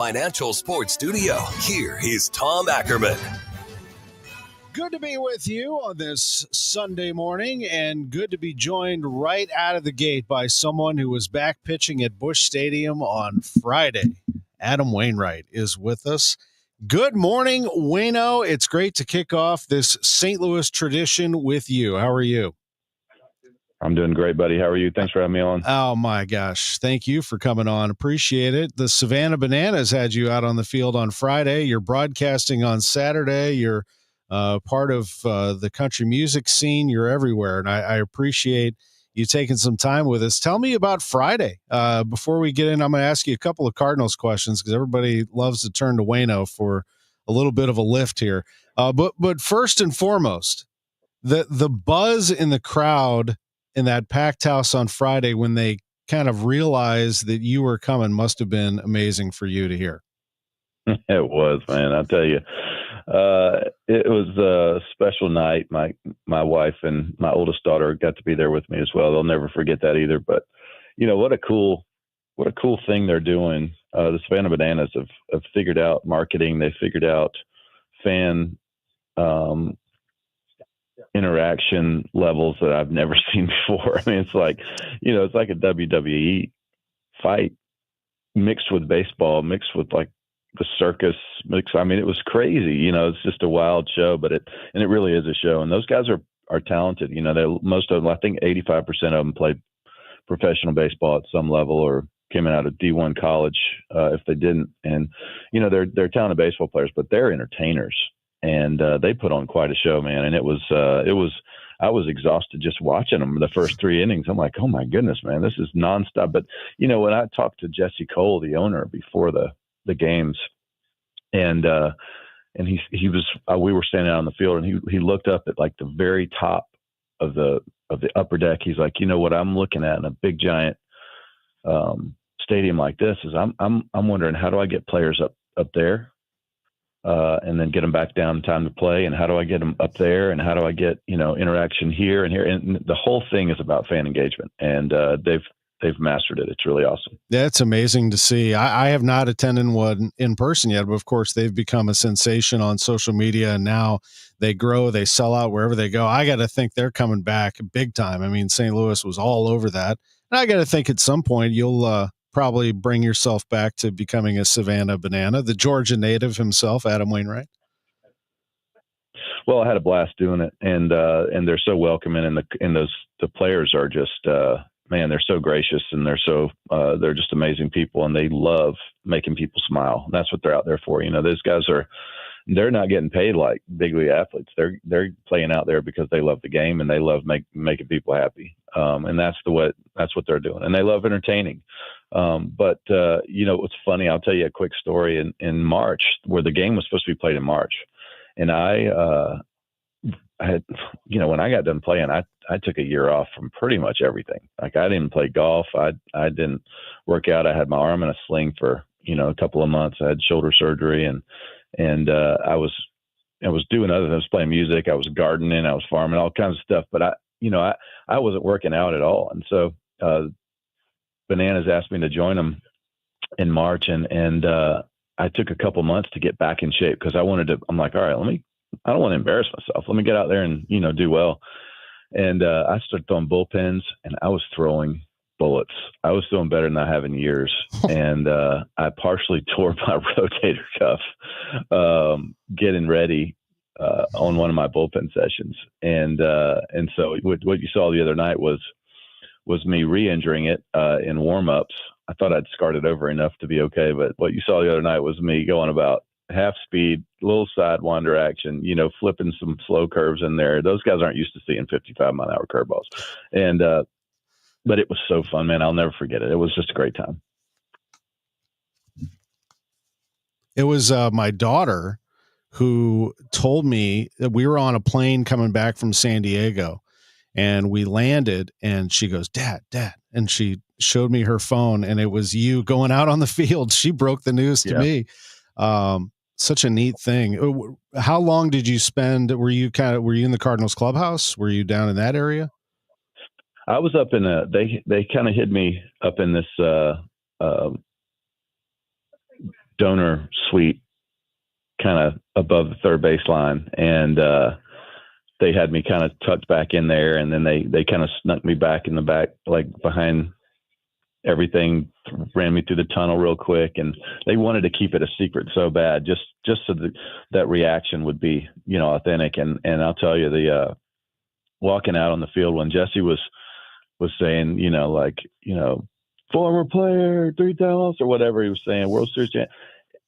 Financial Sports Studio. Here is Tom Ackerman. Good to be with you on this Sunday morning, and good to be joined right out of the gate by someone who was back pitching at Busch Stadium on Friday. Adam Wainwright is with us. Good morning, Wayno. It's great to kick off this St. Louis tradition with you. How are you? I'm doing great, buddy. How are you? Thanks for having me on. Oh, my gosh. Thank you for coming on. Appreciate it. The Savannah Bananas had you out on the field on Friday. You're broadcasting on Saturday. You're part of the country music scene. You're everywhere, and I appreciate you taking some time with us. Tell me about Friday. Before we get in, I'm going to ask you a couple of Cardinals questions because everybody loves to turn to Wayno for a little bit of a lift here. But first and foremost, the buzz in the crowd in that packed house on Friday when they kind of realized that you were coming must have been amazing for you to hear. It was, man. I'll tell you. It was a special night. My wife and my oldest daughter got to be there with me as well. They'll never forget that either. But you know, what a cool thing they're doing. The Savannah Bananas have figured out marketing. They figured out fan interaction levels that I've never seen before. I mean, it's like a WWE fight mixed with baseball, mixed with like the circus mix. I mean, it was crazy. It's just a wild show, but it really is a show. And those guys are talented. Most of them, I think 85% of them played professional baseball at some level or came out of D1 college if they didn't. And they're talented baseball players, but they're entertainers. And they put on quite a show, man. And I was exhausted just watching them the first three innings. I'm like, oh my goodness, man, this is nonstop. But when I talked to Jesse Cole, the owner, before the games, and he was, we were standing out on the field, and he looked up at like the very top of the upper deck. He's like, what I'm looking at in a big giant stadium like this is I'm wondering, how do I get players up there? And then get them back down in time to play. And how do I get them up there? And how do I get, interaction here and here? And the whole thing is about fan engagement, and they've mastered it. It's really awesome. That's amazing to see. I have not attended one in person yet, but of course they've become a sensation on social media, and now they grow, they sell out wherever they go. I got to think they're coming back big time. I mean, St. Louis was all over that. And I got to think at some point you'll, probably bring yourself back to becoming a Savannah Banana, the Georgia native himself, Adam Wainwright. Well, I had a blast doing it, and they're so welcoming, and the players are just, man, they're so gracious, and they're just amazing people, and they love making people smile. And that's what they're out there for. Those guys they're not getting paid like big league athletes. They're playing out there because they love the game, and they love making people happy. And that's what they're doing, and they love entertaining. But what's funny, I'll tell you a quick story in March, where the game was supposed to be played in March. And I had, when I got done playing, I took a year off from pretty much everything. Like, I didn't play golf. I didn't work out. I had my arm in a sling for, a couple of months. I had shoulder surgery, and I was doing other things. I was playing music. I was gardening. I was farming, all kinds of stuff. But I wasn't working out at all. And so, Bananas asked me to join them in March, and I took a couple months to get back in shape because I'm like, all right, I don't want to embarrass myself. Let me get out there and, do well. And I started throwing bullpens, and I was throwing bullets. I was throwing better than I have in years. And I partially tore my rotator cuff getting ready on one of my bullpen sessions. And so what you saw the other night was me re-injuring it in warm-ups. I thought I'd scarred it over enough to be okay, but what you saw the other night was me going about half speed, little sidewinder action, flipping some slow curves in there. Those guys aren't used to seeing 55-mile-an-hour curveballs. And but it was so fun, man. I'll never forget it. It was just a great time. It was my daughter who told me that we were on a plane coming back from San Diego, and we landed, and she goes, Dad, and she showed me her phone, and it was you going out on the field. She broke the news to me. Such a neat thing. How long did you spend? Were you in the Cardinals clubhouse? Were you down in that area? I was up in they kind of hid me up in this donor suite kind of above the third baseline. And they had me kind of tucked back in there. And then they kind of snuck me back in the back, like behind everything, ran me through the tunnel real quick. And they wanted to keep it a secret so bad, just so that reaction would be, authentic. And I'll tell you, the walking out on the field when Jesse was saying, former player, 3 times or whatever he was saying, World Series champ,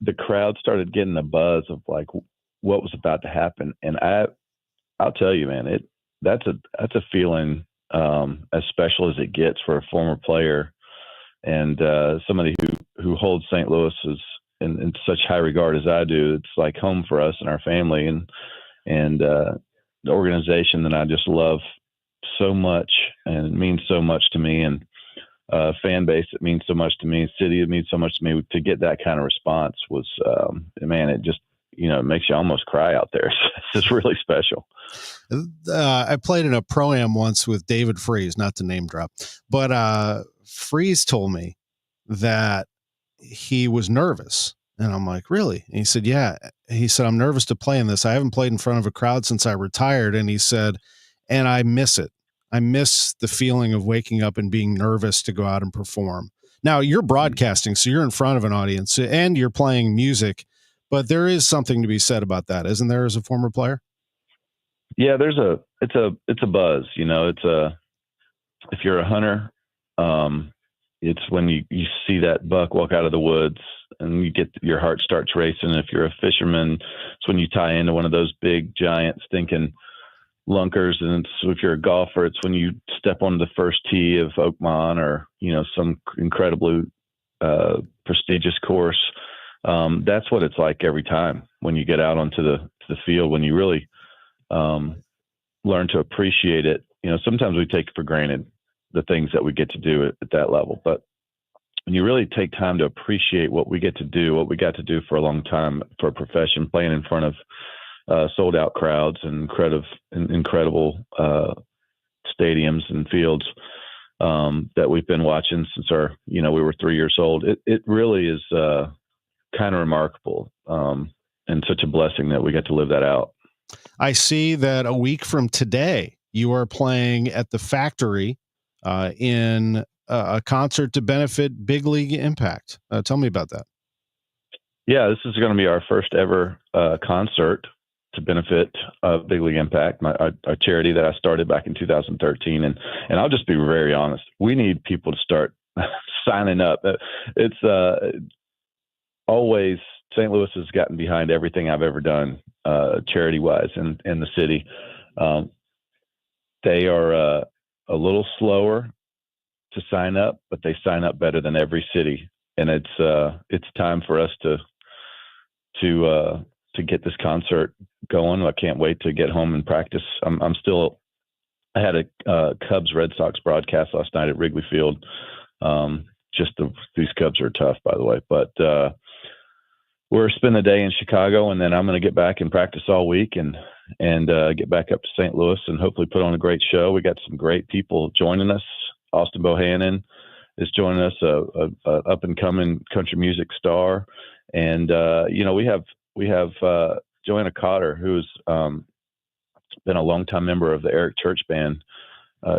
the crowd started getting a buzz of like what was about to happen. And I'll tell you, man, that's a feeling as special as it gets for a former player and somebody who holds St. Louis in such high regard as I do. It's like home for us and our family, and the organization that I just love so much, and it means so much to me, and fan base it means so much to me, city it means so much to me. To get that kind of response was, man, it just it makes you almost cry out there. It's just really special. I played in a pro-am once with David Freese, not to name drop, but Freese told me that he was nervous. And I'm like, really? And he said, yeah. He said, I'm nervous to play in this. I haven't played in front of a crowd since I retired. And he said, and I miss it. I miss the feeling of waking up and being nervous to go out and perform. Now, you're broadcasting, so you're in front of an audience and you're playing music, but there is something to be said about that, isn't there, as a former player? Yeah, it's a buzz, if you're a hunter, it's when you see that buck walk out of the woods and you get your heart starts racing. If you're a fisherman, it's when you tie into one of those big, giant, stinking lunkers. And if you're a golfer, it's when you step on the first tee of Oakmont or, some incredibly prestigious course. That's what it's like every time when you get out onto the field, when you really learn to appreciate it. Sometimes we take for granted the things that we get to do at that level, but when you really take time to appreciate what we get to do, what we got to do for a long time for a profession, playing in front of sold out crowds and incredible stadiums and fields that we've been watching since we were 3 years old. It really is kind of remarkable and such a blessing that we get to live that out. I see that a week from today, you are playing at the Factory in a concert to benefit Big League Impact. Tell me about that. Yeah, this is going to be our first ever concert to benefit Big League Impact, our charity that I started back in 2013. And I'll just be very honest, we need people to start signing up. It's always St. Louis has gotten behind everything I've ever done charity-wise in the city. They are a little slower to sign up, but they sign up better than every city. And it's time for us to get this concert going. I can't wait to get home and practice. I had a Cubs Red Sox broadcast last night at Wrigley Field. These Cubs are tough, by the way, but we're spending the day in Chicago, and then I'm going to get back and practice all week and get back up to St. Louis and hopefully put on a great show. We got some great people joining us. Austin Bohannon is joining us, a up and coming country music star. And, we have Joanna Cotter, who's been a longtime member of the Eric Church Band,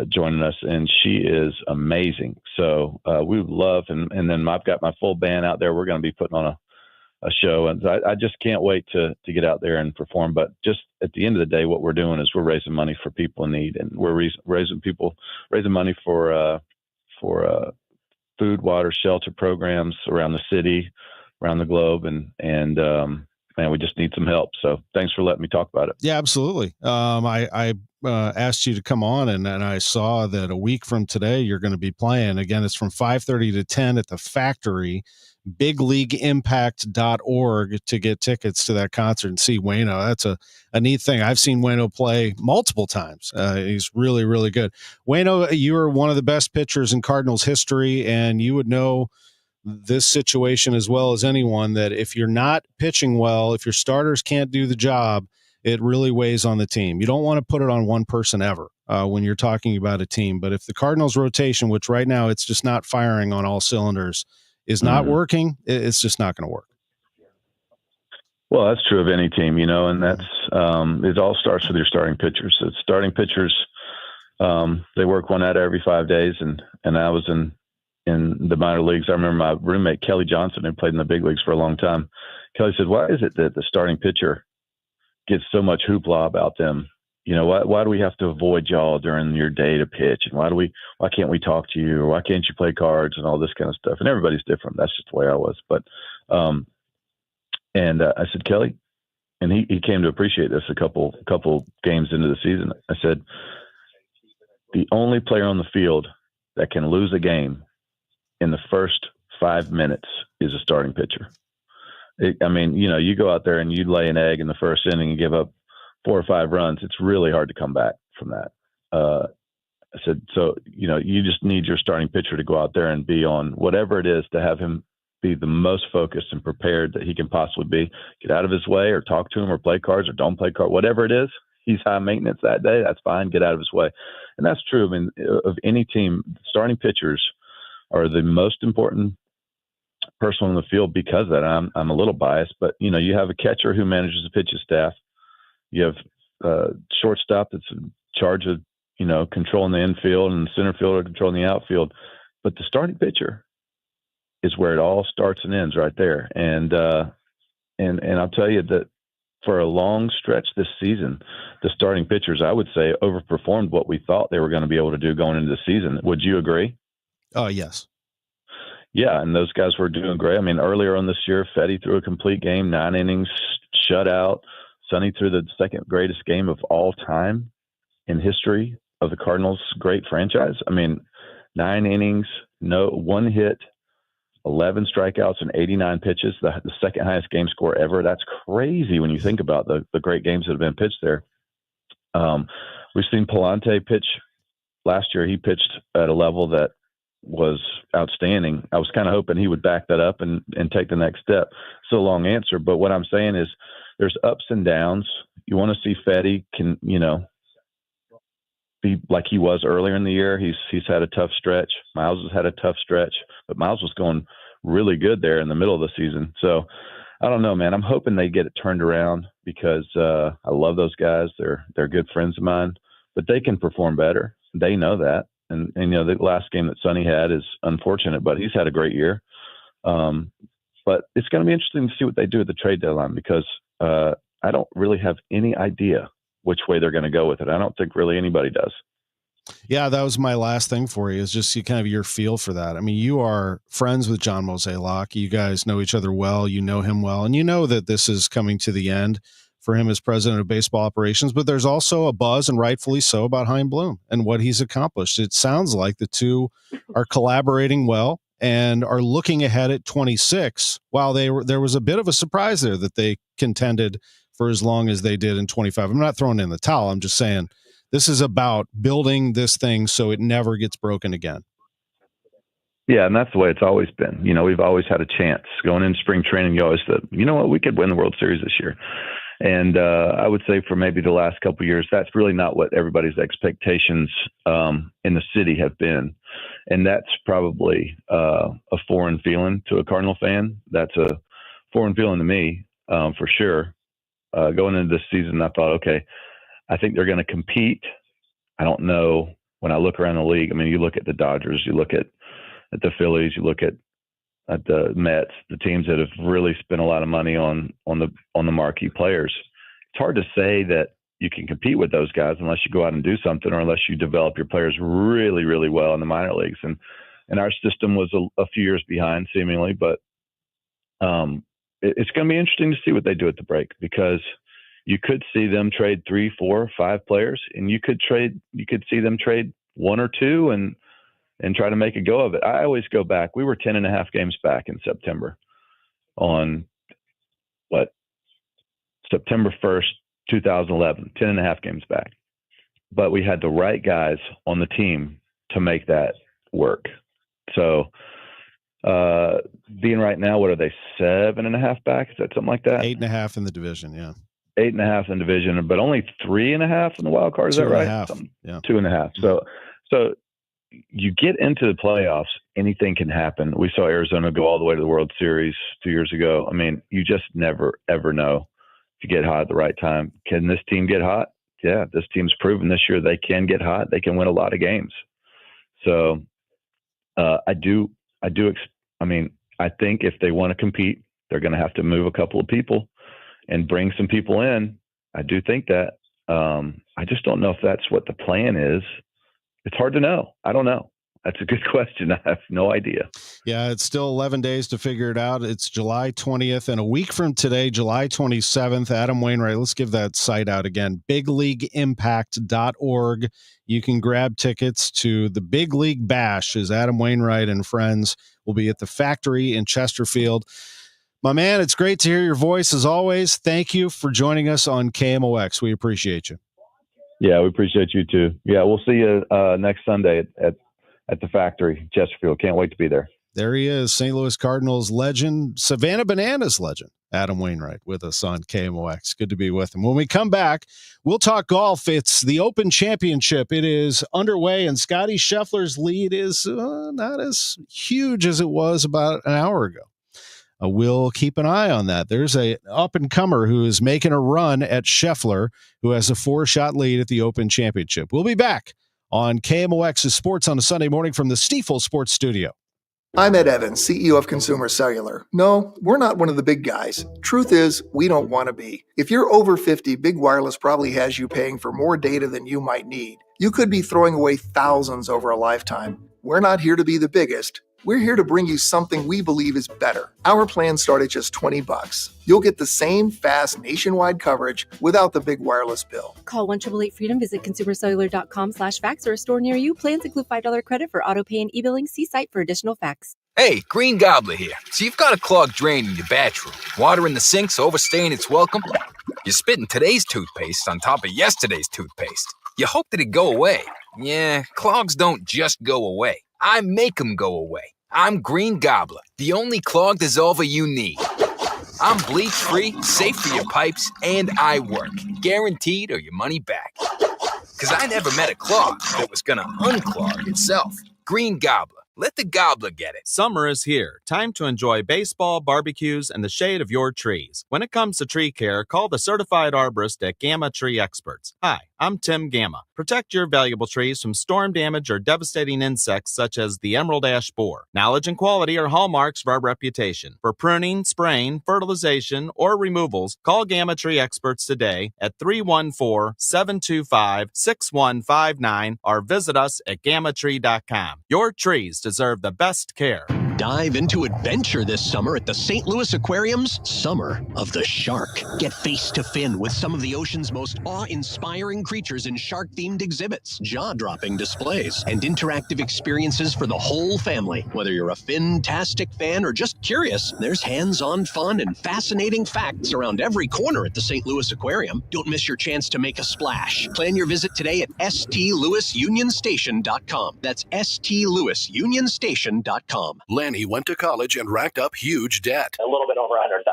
joining us, and she is amazing. So we would love, and then I've got my full band out there. We're going to be putting on a show, and I just can't wait to get out there and perform. But just at the end of the day, what we're doing is we're raising money for people in need, and we're raising money for food, water, shelter programs around the city, around the globe, and man, we just need some help. So thanks for letting me talk about it. Yeah, absolutely. I asked you to come on, and I saw that a week from today you're going to be playing. Again, it's from 5:30 to 10 at the Factory. BigLeagueImpact.org to get tickets to that concert and see Waino. That's a neat thing. I've seen Waino play multiple times. He's really, really good. Waino, you are one of the best pitchers in Cardinals history, and you would know this situation as well as anyone that if you're not pitching well, if your starters can't do the job, it really weighs on the team. You don't want to put it on one person ever when you're talking about a team. But if the Cardinals rotation, which right now it's just not firing on all cylinders, is not working, it's just not going to work. Well, that's true of any team, and that's it all starts with your starting pitchers. So starting pitchers, they work one out every 5 days, and I was in the minor leagues. I remember my roommate Kelly Johnson, who played in the big leagues for a long time. Kelly said, "Why is it that the starting pitcher gets so much hoopla about them? Why do we have to avoid y'all during your day to pitch? And why can't we talk to you? Or why can't you play cards and all this kind of stuff?" And everybody's different. That's just the way I was. But, I said, "Kelly," and he came to appreciate this a couple games into the season. I said, "The only player on the field that can lose a game in the first 5 minutes is a starting pitcher." You go out there and you lay an egg in the first inning and give up 4 or 5 runs. It's really hard to come back from that. I said, so, you just need your starting pitcher to go out there and be on whatever it is to have him be the most focused and prepared that he can possibly be. Get out of his way or talk to him or play cards or don't play cards, whatever it is. He's high maintenance that day. That's fine. Get out of his way. And that's true. Of any team, starting pitchers are the most important person on the field because of that. I'm a little biased, but you have a catcher who manages the pitching staff. You have shortstop that's in charge of controlling the infield, and the center fielder controlling the outfield. But the starting pitcher is where it all starts and ends, right there. And I'll tell you that for a long stretch this season, the starting pitchers, I would say, overperformed what we thought they were going to be able to do going into the season. Would you agree? Oh, yes. Yeah, and those guys were doing great. Earlier on this year, Fetty threw a complete game, 9 innings, shutout. Sonny threw the second greatest game of all time in history of the Cardinals' great franchise. 9 innings, no 1 hit, 11 strikeouts, and 89 pitches, the second highest game score ever. That's crazy when you think about the great games that have been pitched there. We've seen Pallante pitch last year. He pitched at a level that was outstanding. I was kind of hoping he would back that up and take the next step. So long answer, but what I'm saying is there's ups and downs. You want to see Fetty can, be like he was earlier in the year. He's had a tough stretch. Miles has had a tough stretch, but Miles was going really good there in the middle of the season. So I don't know, man. I'm hoping they get it turned around because I love those guys. They're good friends of mine, but they can perform better. They know that. And the last game that Sonny had is unfortunate, but he's had a great year. But it's going to be interesting to see what they do at the trade deadline because I don't really have any idea which way they're going to go with it. I don't think really anybody does. Yeah, that was my last thing for you, is just kind of your feel for that. You are friends with John Mozeliak. You guys know each other well. You know him well. And you know that this is coming to the end for him as president of baseball operations. But there's also a buzz, and rightfully so, about Chaim Bloom and what he's accomplished. It sounds like the two are collaborating well and are looking ahead at 26. While there was a bit of a surprise there that they contended for as long as they did in 25. I'm not throwing in the towel. I'm just saying this is about building this thing so it never gets broken again. Yeah, and that's the way it's always been. We've always had a chance. Going into spring training, you always said, you know what, we could win the World Series this year. And I would say for maybe the last couple of years, that's really not what everybody's expectations in the city have been. And that's probably a foreign feeling to a Cardinal fan. That's a foreign feeling to me, for sure. Going into this season, I thought, okay, I think they're going to compete. I don't know. When I look around the league, you look at the Dodgers, you look at the Phillies, you look at the Mets, the teams that have really spent a lot of money on the marquee players. It's hard to say that you can compete with those guys unless you go out and do something, or unless you develop your players really, really well in the minor leagues. And our system was a few years behind, seemingly, but it's going to be interesting to see what they do at the break, because you could see them trade 3, 4, 5 players, and you could see them trade 1 or 2 and try to make a go of it. I always go back. We were 10.5 games back in September on September 1st, 2011, 10.5 games back. But we had the right guys on the team to make that work. So being right now, what are they, 7.5 back? Is that something like that? 8.5 in the division, yeah. 8.5 in the division, but only 3.5 in the wild card. Is that right? 2.5. Yeah. 2.5. So you get into the playoffs, anything can happen. We saw Arizona go all the way to the World Series 2 years ago. I mean, you just never, ever know if you get hot at the right time. Can this team get hot? Yeah, this team's proven this year they can get hot. They can win a lot of games. So I think if they want to compete, they're going to have to move a couple of people and bring some people in. I do think that. I just don't know if that's what the plan is. It's hard to know. I don't know. That's a good question. I have no idea. Yeah, it's still 11 days to figure it out. It's July 20th, and a week from today, July 27th, Adam Wainwright, let's give that site out again, bigleagueimpact.org. You can grab tickets to the Big League Bash as Adam Wainwright and friends will be at the Factory in Chesterfield. My man, it's great to hear your voice as always. Thank you for joining us on KMOX. We appreciate you. Yeah, we appreciate you too. Yeah, we'll see you next Sunday at the Factory, Chesterfield. Can't wait to be there. There he is, St. Louis Cardinals legend, Savannah Bananas legend, Adam Wainwright with us on KMOX. Good to be with him. When we come back, we'll talk golf. It's the Open Championship. It is underway, and Scottie Scheffler's lead is not as huge as it was about an hour ago. We'll keep an eye on that. There's a up-and-comer who is making a run at Scheffler, who has a 4-shot lead at the Open Championship. We'll be back on KMOX's Sports on a Sunday morning from the Stiefel Sports Studio. I'm Ed Evans, CEO of Consumer Cellular. No, we're not one of the big guys. Truth is, we don't want to be. If you're over 50, Big Wireless probably has you paying for more data than you might need. You could be throwing away thousands over a lifetime. We're not here to be the biggest. We're here to bring you something we believe is better. Our plans start at just $20. You'll get the same fast nationwide coverage without the big wireless bill. Call 1-888-FREEDOM, visit consumercellular.com/facts or a store near you. Plans include $5 credit for auto pay and e-billing. See site for additional facts. Hey, Green Gobbler here. So you've got a clogged drain in your bathroom. Water in the sink's overstaying its welcome. You're spitting today's toothpaste on top of yesterday's toothpaste. You hope that it go away. Yeah, clogs don't just go away. I make them go away. I'm Green Gobbler, the only clog dissolver you need. I'm bleach-free, safe for your pipes, and I work. Guaranteed or your money back. Because I never met a clog that was going to unclog itself. Green Gobbler. Let the gobbler get it. Summer is here. Time to enjoy baseball, barbecues, and the shade of your trees. When it comes to tree care, call the certified arborist at Gamma Tree Experts. Hi, I'm Tim Gamma. Protect your valuable trees from storm damage or devastating insects such as the emerald ash borer. Knowledge and quality are hallmarks of our reputation. For pruning, spraying, fertilization, or removals, call Gamma Tree Experts today at 314-725-6159 or visit us at gammatree.com. Your trees deserve the best care. Dive into adventure this summer at the St. Louis Aquarium's Summer of the Shark. Get face to fin with some of the ocean's most awe-inspiring creatures in shark-themed exhibits, jaw-dropping displays, and interactive experiences for the whole family. Whether you're a fin-tastic fan or just curious, there's hands-on fun and fascinating facts around every corner at the St. Louis Aquarium. Don't miss your chance to make a splash. Plan your visit today at stlouisunionstation.com. That's stlouisunionstation.com. Lanny went to college and racked up huge debt. A little bit over $100,000.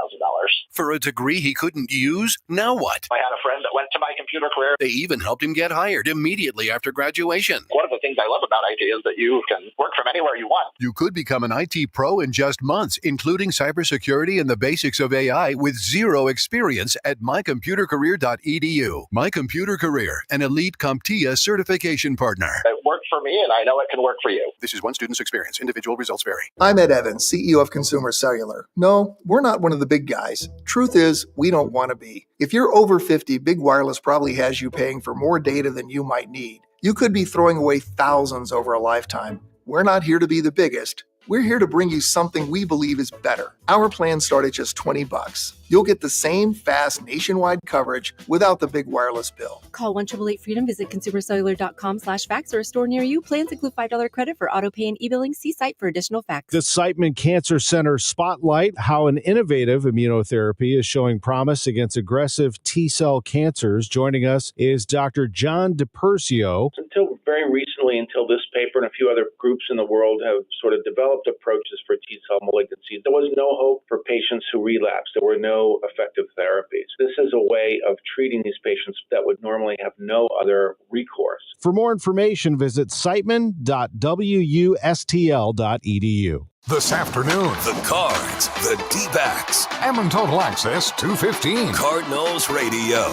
For a degree he couldn't use? Now what? I had a friend that went to My Computer Career. They even helped him get hired immediately after graduation. One of the things I love about IT is that you can work from anywhere you want. You could become an IT pro in just months, including cybersecurity and the basics of AI with zero experience at mycomputercareer.edu. My Computer Career, an elite CompTIA certification partner. It worked for me, and I know it can work for you. This is one student's experience. Individual results vary. I'm Ed Evans, CEO of Consumer Cellular. No, we're not one of the big guys. Truth is, we don't want to be. If you're over 50, Big Wireless probably has you paying for more data than you might need. You could be throwing away thousands over a lifetime. We're not here to be the biggest. We're here to bring you something we believe is better. Our plans start at just $20. You'll get the same fast nationwide coverage without the big wireless bill. Call 1-888-FREEDOM, visit consumercellular.com/facts or a store near you. Plans include $5 credit for auto pay and e-billing. See site for additional facts. The Siteman Cancer Center Spotlight, how an innovative immunotherapy is showing promise against aggressive T-cell cancers. Joining us is Dr. John DiPersio. Until very recently, recently, until this paper and a few other groups in the world have sort of developed approaches for T-cell malignancies, there was no hope for patients who relapsed. There were no effective therapies. This is a way of treating these patients that would normally have no other recourse. For more information, visit siteman.wustl.edu. This afternoon, The Cards, the D-backs. Ammon Total Access 215. Cardinals Radio,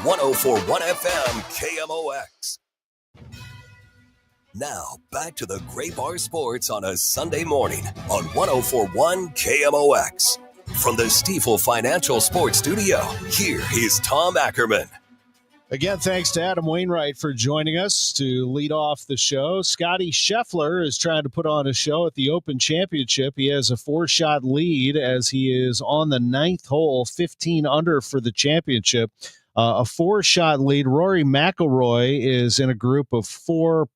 104.1 FM KMOX. Now, back to the Gray Bar Sports on a Sunday morning on 104.1 KMOX. From the Stifel Financial Sports Studio, here is Tom Ackerman. Again, thanks to Adam Wainwright for joining us to lead off the show. Scotty Scheffler is trying to put on a show at the Open Championship. He has a 4-shot lead as he is on the 9th hole, 15 under for the championship. A 4-shot lead. Rory McIlroy is in a group of 4+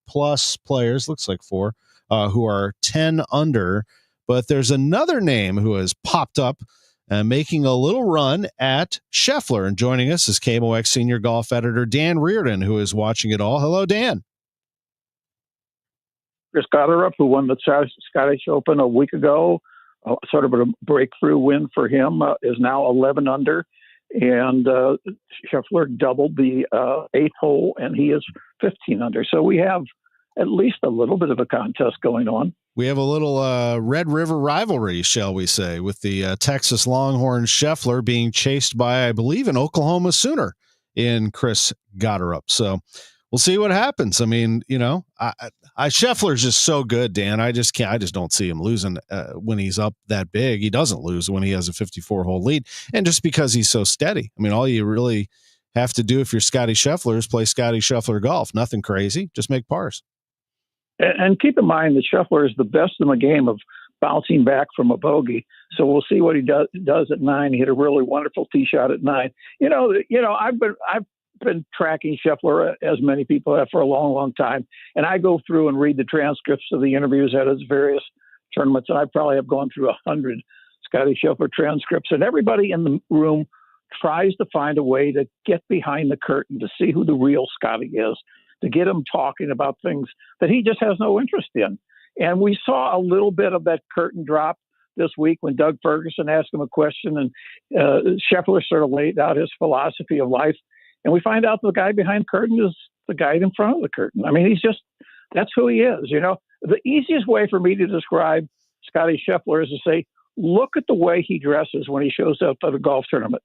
players, looks like 4, who are 10 under. But there's another name who has popped up, making a little run at Scheffler. And joining us is KMOX senior golf editor Dan Reardon, who is watching it all. Hello, Dan. Chris Gotterup, who won the Scottish Open a week ago, sort of a breakthrough win for him, is now 11 under. And Scheffler doubled the 8th hole, and he is 15 under. So we have at least a little bit of a contest going on. We have a little Red River rivalry, shall we say, with the Texas Longhorn Scheffler being chased by, I believe, an Oklahoma Sooner in Chris Gotterup. So we'll see what happens. I mean, you know, Scheffler's just so good, Dan. I just don't see him losing when he's up that big. He doesn't lose when he has a 54-hole lead. And just because he's so steady. I mean, all you really have to do if you're Scotty Scheffler is play Scotty Scheffler golf. Nothing crazy. Just make pars. And keep in mind that Scheffler is the best in the game of bouncing back from a bogey. So we'll see what he does at 9. He hit a really wonderful tee shot at 9. You know, I've been tracking Scheffler, as many people have, for a long, long time. And I go through and read the transcripts of the interviews at his various tournaments. And I probably have gone through 100 Scotty Scheffler transcripts. And everybody in the room tries to find a way to get behind the curtain to see who the real Scotty is, to get him talking about things that he just has no interest in. And we saw a little bit of that curtain drop this week when Doug Ferguson asked him a question, and Scheffler sort of laid out his philosophy of life. And we find out the guy behind the curtain is the guy in front of the curtain. I mean, that's who he is. You know, the easiest way for me to describe Scotty Scheffler is to say, look at the way he dresses when he shows up at a golf tournament.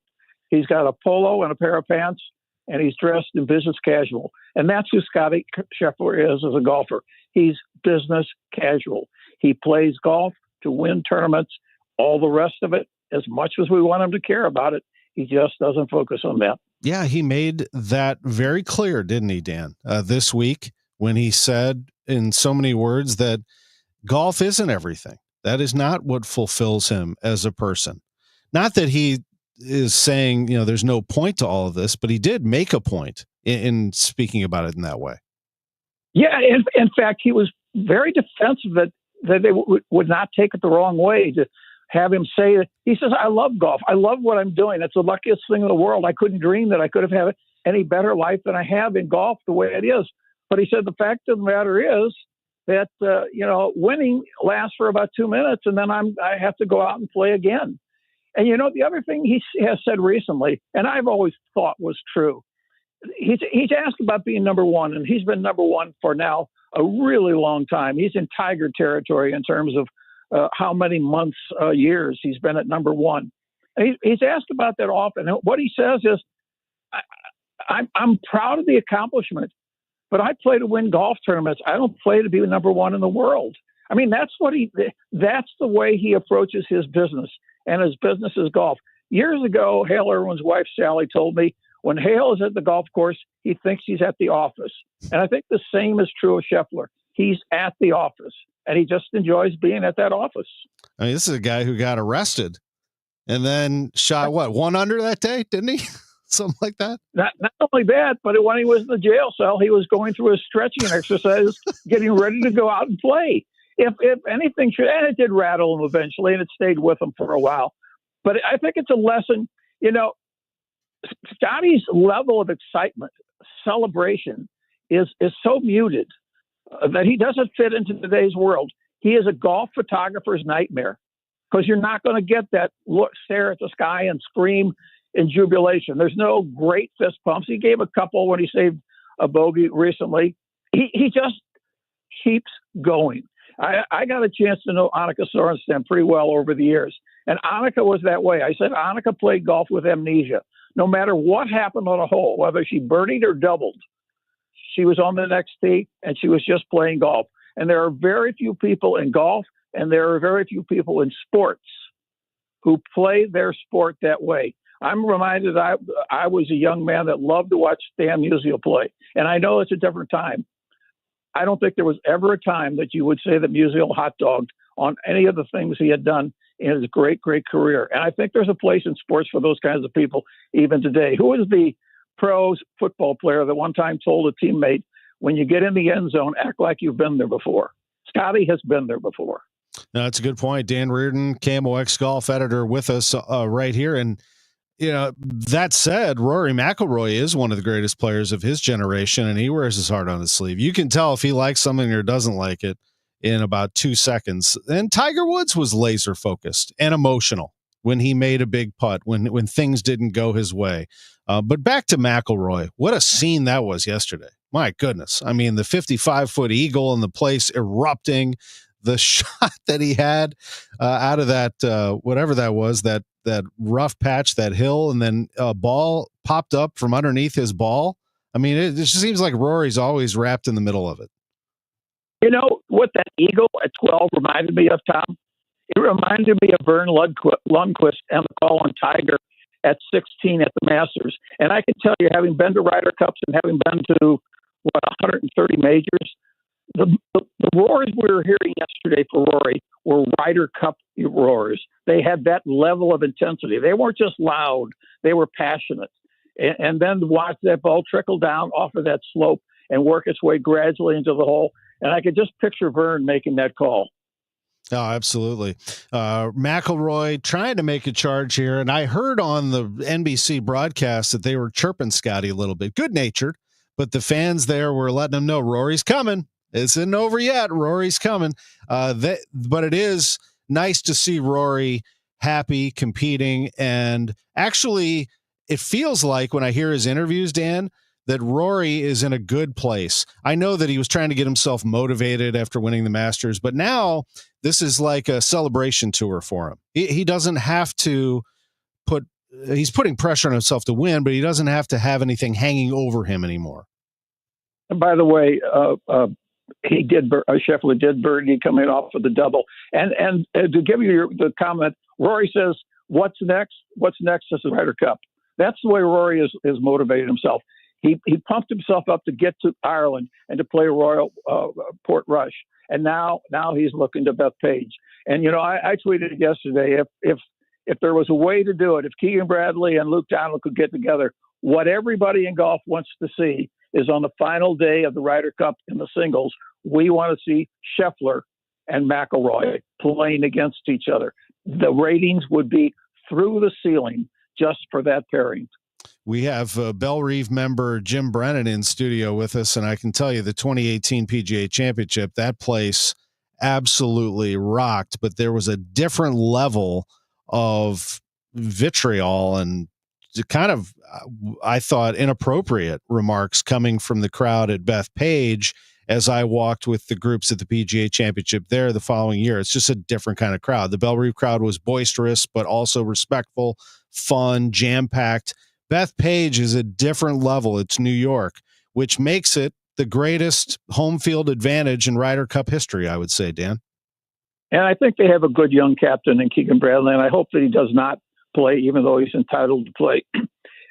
He's got a polo and a pair of pants, and he's dressed in business casual. And that's who Scotty Scheffler is as a golfer. He's business casual. He plays golf to win tournaments. All the rest of it, as much as we want him to care about it, he just doesn't focus on that. Yeah, he made that very clear, didn't he, Dan, this week when he said in so many words that golf isn't everything. That is not what fulfills him as a person. Not that he is saying, you know, there's no point to all of this, but he did make a point in speaking about it in that way. Yeah, in fact, he was very defensive that they would not take it the wrong way to have him say that. He says, I love golf. I love what I'm doing. It's the luckiest thing in the world. I couldn't dream that I could have had any better life than I have in golf the way it is. But he said the fact of the matter is that, winning lasts for about 2 minutes, and then I have to go out and play again. And, you know, the other thing he has said recently, and I've always thought was true, he's asked about being number one, and he's been number one for now a really long time. He's in Tiger territory in terms of how many months, years he's been at number one. And he's asked about that often. And what he says is, I'm proud of the accomplishment, but I play to win golf tournaments. I don't play to be number one in the world. I mean, that's the way he approaches his business. And his business is golf. Years ago, Hale Irwin's wife, Sally, told me when Hale is at the golf course, he thinks he's at the office. And I think the same is true of Scheffler. He's at the office, and he just enjoys being at that office. I mean, this is a guy who got arrested and then shot, 1 under that day, didn't he? Something like that? Not only that, but when he was in the jail cell, he was going through a stretching exercise, getting ready to go out and play. If anything should, and it did rattle him eventually, and it stayed with him for a while. But I think it's a lesson. You know, Scotty's level of excitement, celebration, is so muted that he doesn't fit into today's world. He is a golf photographer's nightmare because you're not going to get that look, stare at the sky and scream in jubilation. There's no great fist pumps. He gave a couple when he saved a bogey recently. He just keeps going. I got a chance to know Annika Sorenstam pretty well over the years. And Annika was that way. I said Annika played golf with amnesia. No matter what happened on a hole, whether she birdied or doubled, she was on the next tee and she was just playing golf. And there are very few people in golf and there are very few people in sports who play their sport that way. I'm reminded I was a young man that loved to watch Stan Musial play. And I know it's a different time. I don't think there was ever a time that you would say that Musial hot dogged on any of the things he had done in his great, great career. And I think there's a place in sports for those kinds of people even today. Who is the pros football player that one time told a teammate, when you get in the end zone, act like you've been there before? Scotty has been there before. No, that's a good point. Dan Reardon, KMOX golf editor with us right here. And, you know, that said, Rory McIlroy is one of the greatest players of his generation, and he wears his heart on his sleeve. You can tell if he likes something or doesn't like it in about 2 seconds. And Tiger Woods was laser focused and emotional when he made a big putt, when things didn't go his way. But back to McIlroy, what a scene that was yesterday. My goodness. I mean, the 55-foot eagle and the place erupting, the shot that he had out of that, whatever that was, that rough patch, that hill, and then a ball popped up from underneath his ball. I mean, it just seems like Rory's always wrapped in the middle of it. You know what that eagle at 12 reminded me of, Tom? It reminded me of Vern Lundquist and the call on Tiger at 16 at the Masters. And I can tell you, having been to Ryder Cups and having been to, 130 majors, the roars we were hearing yesterday for Rory were Ryder Cup roars. They had that level of intensity. They weren't just loud. They were passionate. And then to watch that ball trickle down off of that slope and work its way gradually into the hole. And I could just picture Vern making that call. Oh, absolutely. McIlroy trying to make a charge here. And I heard on the NBC broadcast that they were chirping Scotty a little bit. Good-natured. But the fans there were letting him know Rory's coming. It isn't over yet. Rory's coming. But it is nice to see Rory happy, competing. And actually, it feels like when I hear his interviews, Dan, that Rory is in a good place. I know that he was trying to get himself motivated after winning the Masters, but now this is like a celebration tour for him. He doesn't have to he's putting pressure on himself to win, but he doesn't have to have anything hanging over him anymore. And by the way, Scheffler did birdie coming off of the double. And to give you the comment, Rory says, what's next? What's next is the Ryder Cup. That's the way Rory is motivated himself. He pumped himself up to get to Ireland and to play Royal Portrush. And now he's looking to Bethpage. And, you know, I tweeted yesterday, if there was a way to do it, if Keegan Bradley and Luke Donald could get together, what everybody in golf wants to see is on the final day of the Ryder Cup in the singles, we want to see Scheffler and McIlroy playing against each other. The ratings would be through the ceiling just for that pairing. We have Bell Reeve member Jim Brennan in studio with us, and I can tell you the 2018 PGA Championship, that place absolutely rocked, but there was a different level of vitriol and kind of, I thought, inappropriate remarks coming from the crowd at Bethpage as I walked with the groups at the PGA Championship there the following year. It's just a different kind of crowd. The Bell Reeve crowd was boisterous, but also respectful, fun, jam-packed. Bethpage is a different level. It's New York, which makes it the greatest home field advantage in Ryder Cup history, I would say, Dan. And I think they have a good young captain in Keegan Bradley, and I hope that he does not play, even though he's entitled to play.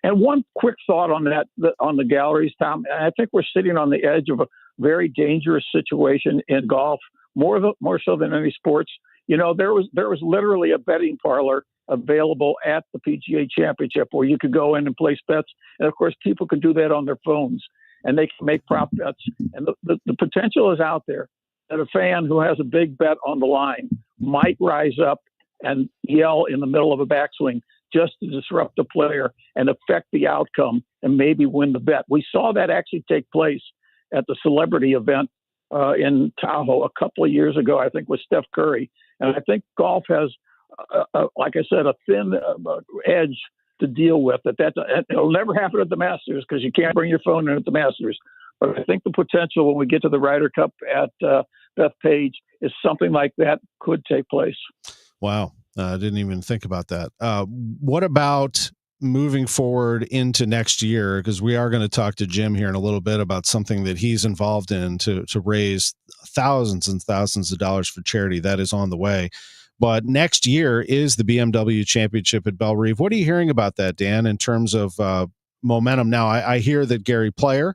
And one quick thought on that, on the galleries, Tom. I think we're sitting on the edge of a very dangerous situation in golf, more so than any sports. You know, there was literally a betting parlor available at the PGA Championship where you could go in and place bets, and of course, people can do that on their phones, and they can make prop bets. And the potential is out there that a fan who has a big bet on the line might rise up and yell in the middle of a backswing just to disrupt the player and affect the outcome and maybe win the bet. We saw that actually take place at the celebrity event in Tahoe a couple of years ago, I think, with Steph Curry. And I think golf has, like I said, a thin edge to deal with. It'll never happen at the Masters because you can't bring your phone in at the Masters. But I think the potential when we get to the Ryder Cup at Bethpage is something like that could take place. Wow. I didn't even think about that. What about moving forward into next year? Because we are going to talk to Jim here in a little bit about something that he's involved in to raise thousands and thousands of dollars for charity. That is on the way. But next year is the BMW Championship at Belle Reve. What are you hearing about that, Dan, in terms of momentum? Now, I hear that Gary Player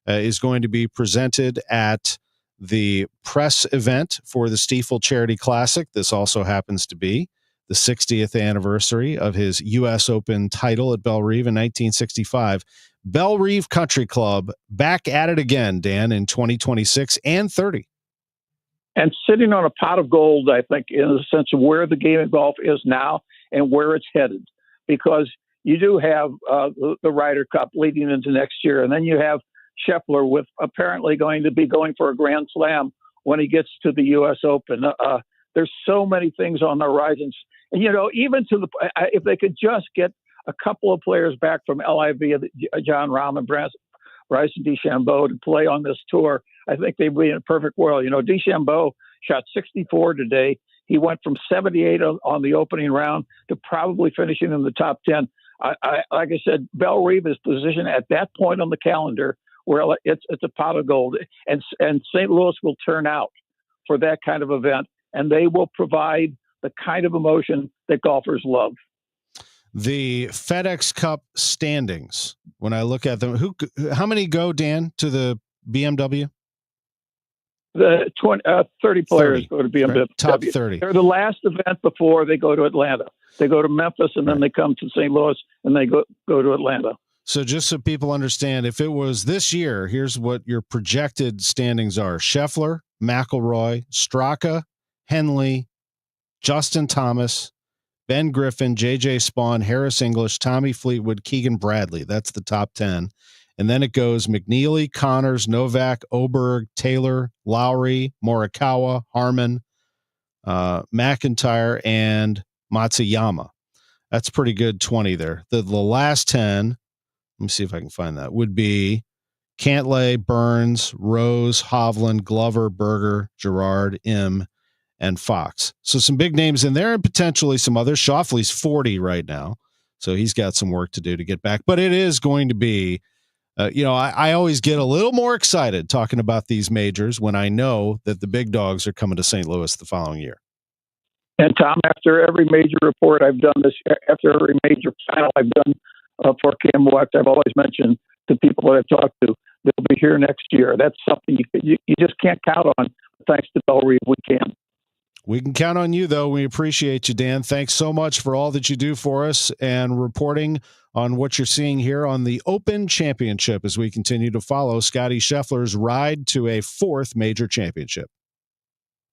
is going to be presented at the press event for the Stiefel Charity Classic. This also happens to be the 60th anniversary of his U.S. Open title at Belle Reve in 1965. Belle Reve Country Club back at it again, Dan, in 2026 and 30. And sitting on a pot of gold, I think, in the sense of where the game of golf is now and where it's headed. Because you do have the Ryder Cup leading into next year, and then you have Scheffler with apparently going to be going for a Grand Slam when he gets to the U.S. Open. There's so many things on the horizons. And, even if they could just get a couple of players back from LIV, John Rahm and Bryson DeChambeau, to play on this tour, I think they'd be in a perfect world. DeChambeau shot 64 today. He went from 78 on the opening round to probably finishing in the top 10. Like I said, Belle Reve is positioned at that point on the calendar where it's a pot of gold. And St. Louis will turn out for that kind of event, and they will provide the kind of emotion that golfers love. The FedEx Cup standings, when I look at them, how many go, Dan, to the BMW? The 30 players go to BMW. Right. Top 30. They're the last event before they go to Atlanta. They go to Memphis, and then they come to St. Louis, and they go to Atlanta. So just so people understand, if it was this year, here's what your projected standings are. Scheffler, McIlroy, Straka, Henley, Justin Thomas, Ben Griffin, J.J. Spawn, Harris English, Tommy Fleetwood, Keegan Bradley. That's the top 10. And then it goes McNeely, Connors, Novak, Oberg, Taylor, Lowry, Morikawa, Harmon, McIntyre, and Matsuyama. That's pretty good 20 there. The last 10, let me see if I can find that, would be Cantlay, Burns, Rose, Hovland, Glover, Berger, Gerard, Im, and Fox. So some big names in there and potentially some others. Schauffele's 40 right now, so he's got some work to do to get back. But it is going to be, I always get a little more excited talking about these majors when I know that the big dogs are coming to St. Louis the following year. And Tom, after every major report I've done after every major panel I've done for KMOX, I've always mentioned to people that I've talked to, they'll be here next year. That's something you just can't count on. Thanks to Belle Reve, we can. We can count on you, though. We appreciate you, Dan. Thanks so much for all that you do for us and reporting on what you're seeing here on the Open Championship as we continue to follow Scottie Scheffler's ride to a fourth major championship.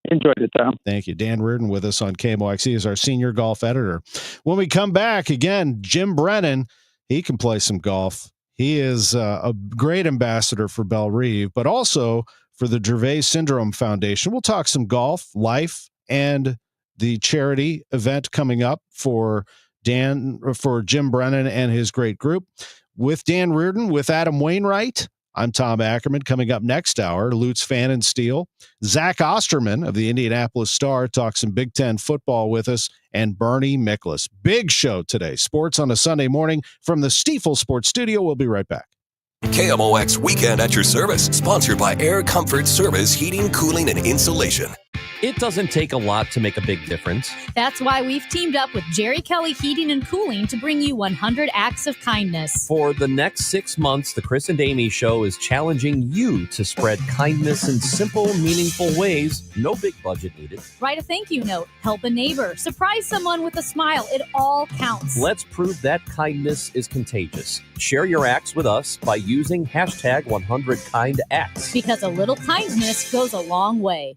Enjoyed it, Tom. Thank you. Dan Reardon with us on KMOX. He is our senior golf editor. When we come back, again, Jim Brennan, he can play some golf. He is a great ambassador for Belle Reve, but also for the Gervais Syndrome Foundation. We'll talk some golf, life, and the charity event coming up for Jim Brennan and his great group. With Dan Reardon, with Adam Wainwright, I'm Tom Ackerman. Coming up next hour, Lutz Pfannenstiel. Zach Osterman of the Indianapolis Star talks some Big Ten football with us, and Bernie Miklasz. Big show today. Sports on a Sunday morning from the Stiefel Sports Studio. We'll be right back. KMOX Weekend at Your Service, sponsored by Air Comfort Service Heating, Cooling, and Insulation. It doesn't take a lot to make a big difference. That's why we've teamed up with Jerry Kelly Heating and Cooling to bring you 100 acts of kindness. For the next 6 months, the Chris and Amy Show is challenging you to spread kindness in simple, meaningful ways. No big budget needed. Write a thank you note, help a neighbor, surprise someone with a smile. It all counts. Let's prove that kindness is contagious. Share your acts with us by using hashtag 100KindActs. Because a little kindness goes a long way.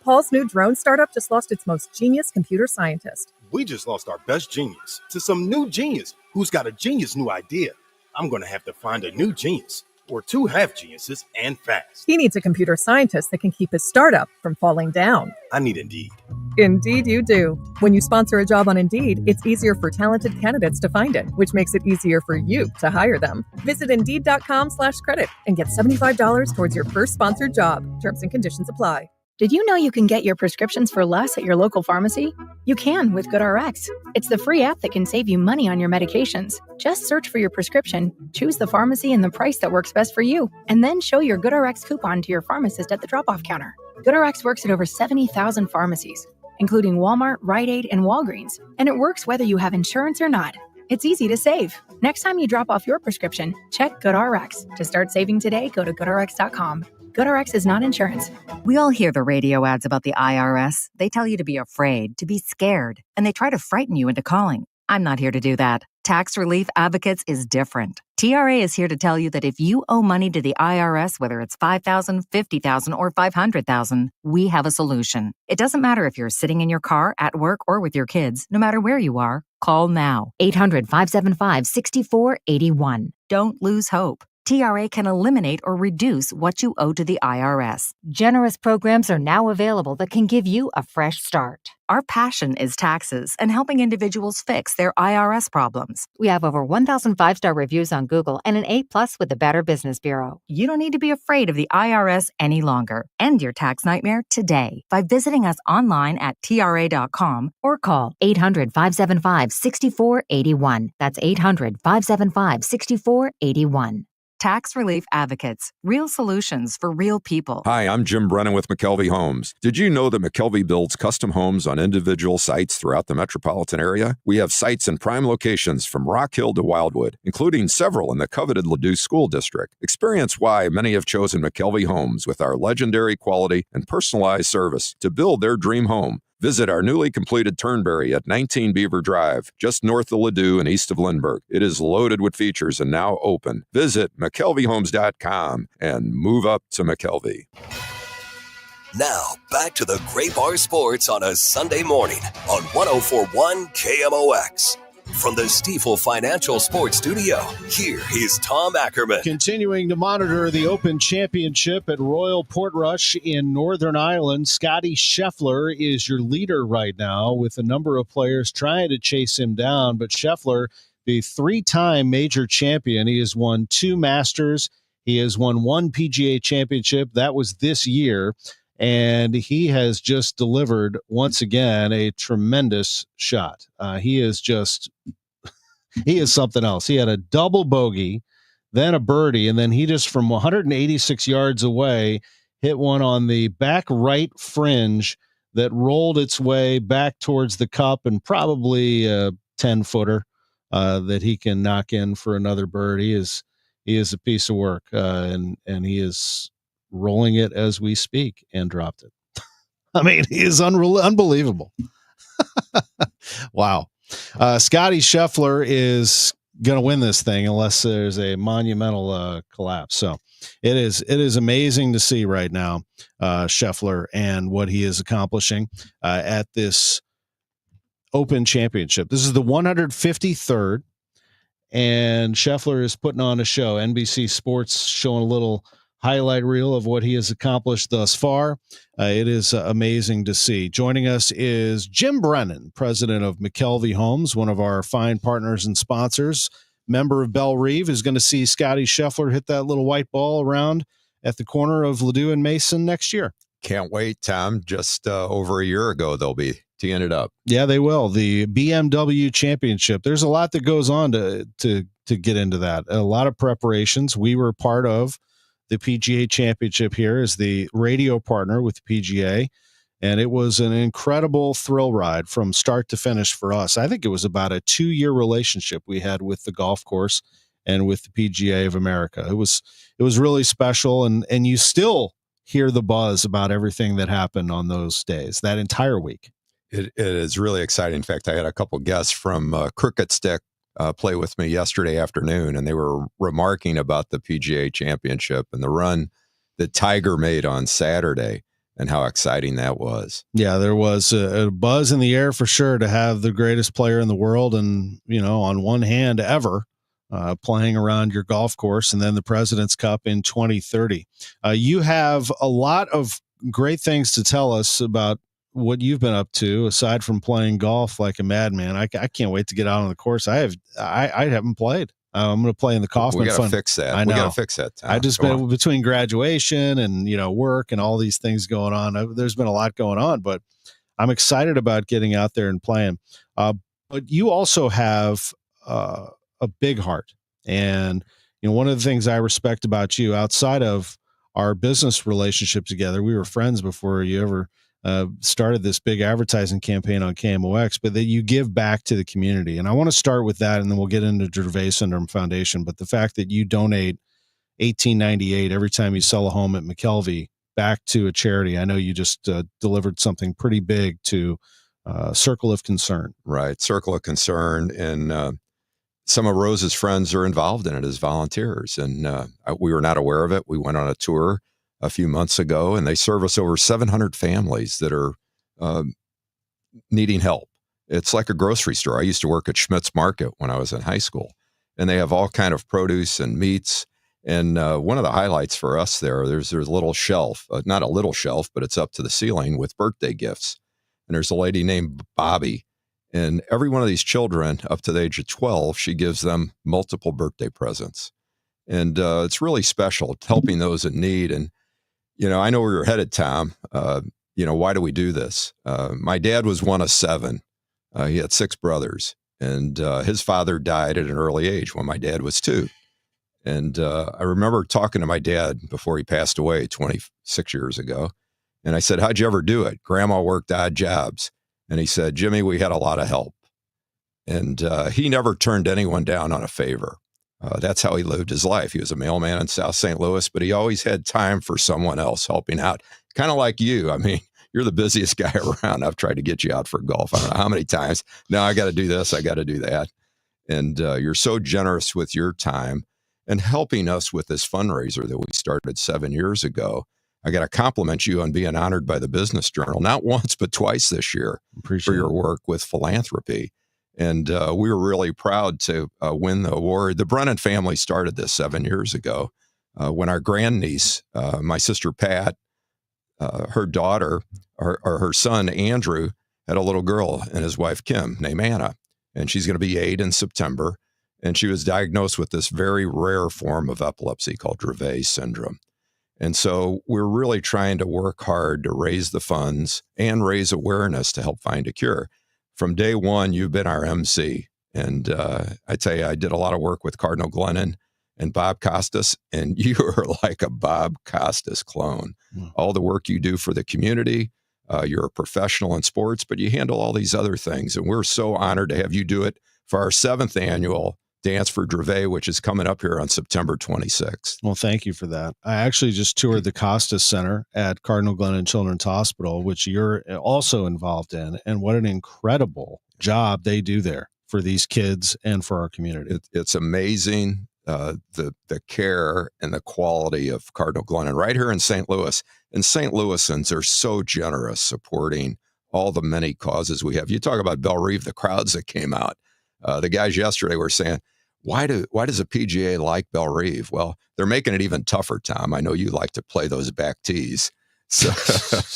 Paul's new drone startup just lost its most genius computer scientist. We just lost our best genius to some new genius who's got a genius new idea. I'm going to have to find a new genius. or 2 half geniuses and fast. He needs a computer scientist that can keep his startup from falling down. I need Indeed. Indeed you do. When you sponsor a job on Indeed, it's easier for talented candidates to find it, which makes it easier for you to hire them. Visit Indeed.com/credit and get $75 towards your first sponsored job. Terms and conditions apply. Did you know you can get your prescriptions for less at your local pharmacy? You can with GoodRx. It's the free app that can save you money on your medications. Just search for your prescription, choose the pharmacy and the price that works best for you, and then show your GoodRx coupon to your pharmacist at the drop-off counter. GoodRx works at over 70,000 pharmacies, including Walmart, Rite Aid, and Walgreens, and it works whether you have insurance or not. It's easy to save. Next time you drop off your prescription, check GoodRx. To start saving today, go to GoodRx.com. GoodRx is not insurance. We all hear the radio ads about the IRS. They tell you to be afraid, to be scared, and they try to frighten you into calling. I'm not here to do that. Tax Relief Advocates is different. TRA is here to tell you that if you owe money to the IRS, whether it's $5,000, $50,000, or $500,000, we have a solution. It doesn't matter if you're sitting in your car, at work, or with your kids. No matter where you are, call now. 800-575-6481. Don't lose hope. TRA can eliminate or reduce what you owe to the IRS. Generous programs are now available that can give you a fresh start. Our passion is taxes and helping individuals fix their IRS problems. We have over 1,000 5-star reviews on Google and an A+ with the Better Business Bureau. You don't need to be afraid of the IRS any longer. End your tax nightmare today by visiting us online at TRA.com or call 800-575-6481. That's 800-575-6481. Tax Relief Advocates. Real solutions for real people. Hi, I'm Jim Brennan with McKelvey Homes. Did you know that McKelvey builds custom homes on individual sites throughout the metropolitan area? We have sites in prime locations from Rock Hill to Wildwood, including several in the coveted Ladue School District. Experience why many have chosen McKelvey Homes with our legendary quality and personalized service to build their dream home. Visit our newly completed Turnberry at 19 Beaver Drive, just north of Ladue and east of Lindbergh. It is loaded with features and now open. Visit McKelveyHomes.com and move up to McKelvey. Now, back to the Great Bar Sports on a Sunday morning on 104.1 KMOX. From the Stifel Financial Sports Studio, here is Tom Ackerman. Continuing to monitor the Open Championship at Royal Portrush in Northern Ireland, Scotty Scheffler is your leader right now with a number of players trying to chase him down. But Scheffler, the 3-time major champion, he has won 2 Masters. He has won 1 PGA Championship. That was this year. And he has just delivered, once again, a tremendous shot. He is something else. He had a double bogey, then a birdie, and then he just from 186 yards away hit one on the back right fringe that rolled its way back towards the cup and probably a 10-footer that he can knock in for another birdie. He is a piece of work, and he is rolling it as we speak and dropped it. I mean, he is unbelievable. Wow. Scotty Scheffler is going to win this thing unless there's a monumental collapse. So it is amazing to see right now Scheffler and what he is accomplishing at this Open Championship. This is the 153rd, and Scheffler is putting on a show. NBC Sports showing a little highlight reel of what he has accomplished thus far. It is amazing to see. Joining us is Jim Brennan, president of McKelvey Homes, one of our fine partners and sponsors. Member of Belle Reve is going to see Scotty Scheffler hit that little white ball around at the corner of Ladue and Mason next year. Can't wait, Tom. Just over a year ago, they'll be teeing it up. Yeah, they will. The BMW Championship. There's a lot that goes on to get into that. A lot of preparations. We were part of the PGA Championship here as the radio partner with the PGA, and it was an incredible thrill ride from start to finish for us. I think it was about a 2-year relationship we had with the golf course and with the PGA of America. It was really special, and you still hear the buzz about everything that happened on those days, that entire week. It is really exciting. In fact, I had a couple guests from Crooked Stick play with me yesterday afternoon, and they were remarking about the PGA Championship and the run that Tiger made on Saturday and how exciting that was. Yeah, there was a buzz in the air for sure to have the greatest player in the world and, on one hand ever playing around your golf course, and then the President's Cup in 2030. You have a lot of great things to tell us about what you've been up to, aside from playing golf like a madman. I can't wait to get out on the course. I haven't played. I'm going to play in the Kaufman We got to Fund. fix that. I know. We got to fix that, Tom. I just been between graduation and, work and all these things going on. There's been a lot going on, but I'm excited about getting out there and playing. But you also have a big heart. And, one of the things I respect about you outside of our business relationship together, we were friends before you ever started this big advertising campaign on KMOX, but that you give back to the community. And I want to start with that, and then we'll get into Dravet Syndrome Foundation. But the fact that you donate $18.98 every time you sell a home at McKelvey back to a charity. I know you just delivered something pretty big to Circle of Concern. Right. Circle of Concern. And some of Rose's friends are involved in it as volunteers. And we were not aware of it. We went on a tour a few months ago, and they service over 700 families that are needing help. It's like a grocery store. I used to work at Schmidt's Market when I was in high school, and they have all kind of produce and meats. And one of the highlights for us there's a little shelf, not a little shelf, but it's up to the ceiling with birthday gifts. And there's a lady named Bobby, and every one of these children up to the age of 12, she gives them multiple birthday presents. And it's really special, helping those in need. And I know where you're headed, Tom. Why do we do this? My dad was one of 7. He had 6 brothers, and his father died at an early age when my dad was 2. And I remember talking to my dad before he passed away 26 years ago. And I said, how'd you ever do it? Grandma worked odd jobs. And he said, Jimmy, we had a lot of help. And he never turned anyone down on a favor. That's how he lived his life. He was a mailman in South St. Louis, but he always had time for someone else helping out. Kind of like you. I mean, you're the busiest guy around. I've tried to get you out for golf. I don't know how many times. No, I got to do this. I got to do that. And you're so generous with your time and helping us with this fundraiser that we started 7 years ago. I got to compliment you on being honored by the Business Journal, not once, but twice this year for your work with philanthropy. And we were really proud to win the award. The Brennan family started this 7 years ago when our grandniece, my sister Pat, her daughter, or her son Andrew, had a little girl and his wife Kim named Anna. And she's going to be 8 in September. And she was diagnosed with this very rare form of epilepsy called Dravet syndrome. And so we're really trying to work hard to raise the funds and raise awareness to help find a cure. From day one, you've been our MC. And I tell you, I did a lot of work with Cardinal Glennon and Bob Costas, and you are like a Bob Costas clone. All the work you do for the community, you're a professional in sports, but you handle all these other things. And we're so honored to have you do it for our 7th annual Dance for Dravet, which is coming up here on September 26th. Well, thank you for that. I actually just toured the Costas Center at Cardinal Glennon Children's Hospital, which you're also involved in. And what an incredible job they do there for these kids and for our community. It's amazing, the care and the quality of Cardinal Glennon right here in St. Louis. And St. Louisans are so generous supporting all the many causes we have. You talk about Belle Reve, the crowds that came out. The guys yesterday were saying, why does a PGA like Belle Reve? Well, they're making it even tougher, Tom. I know you like to play those back tees. So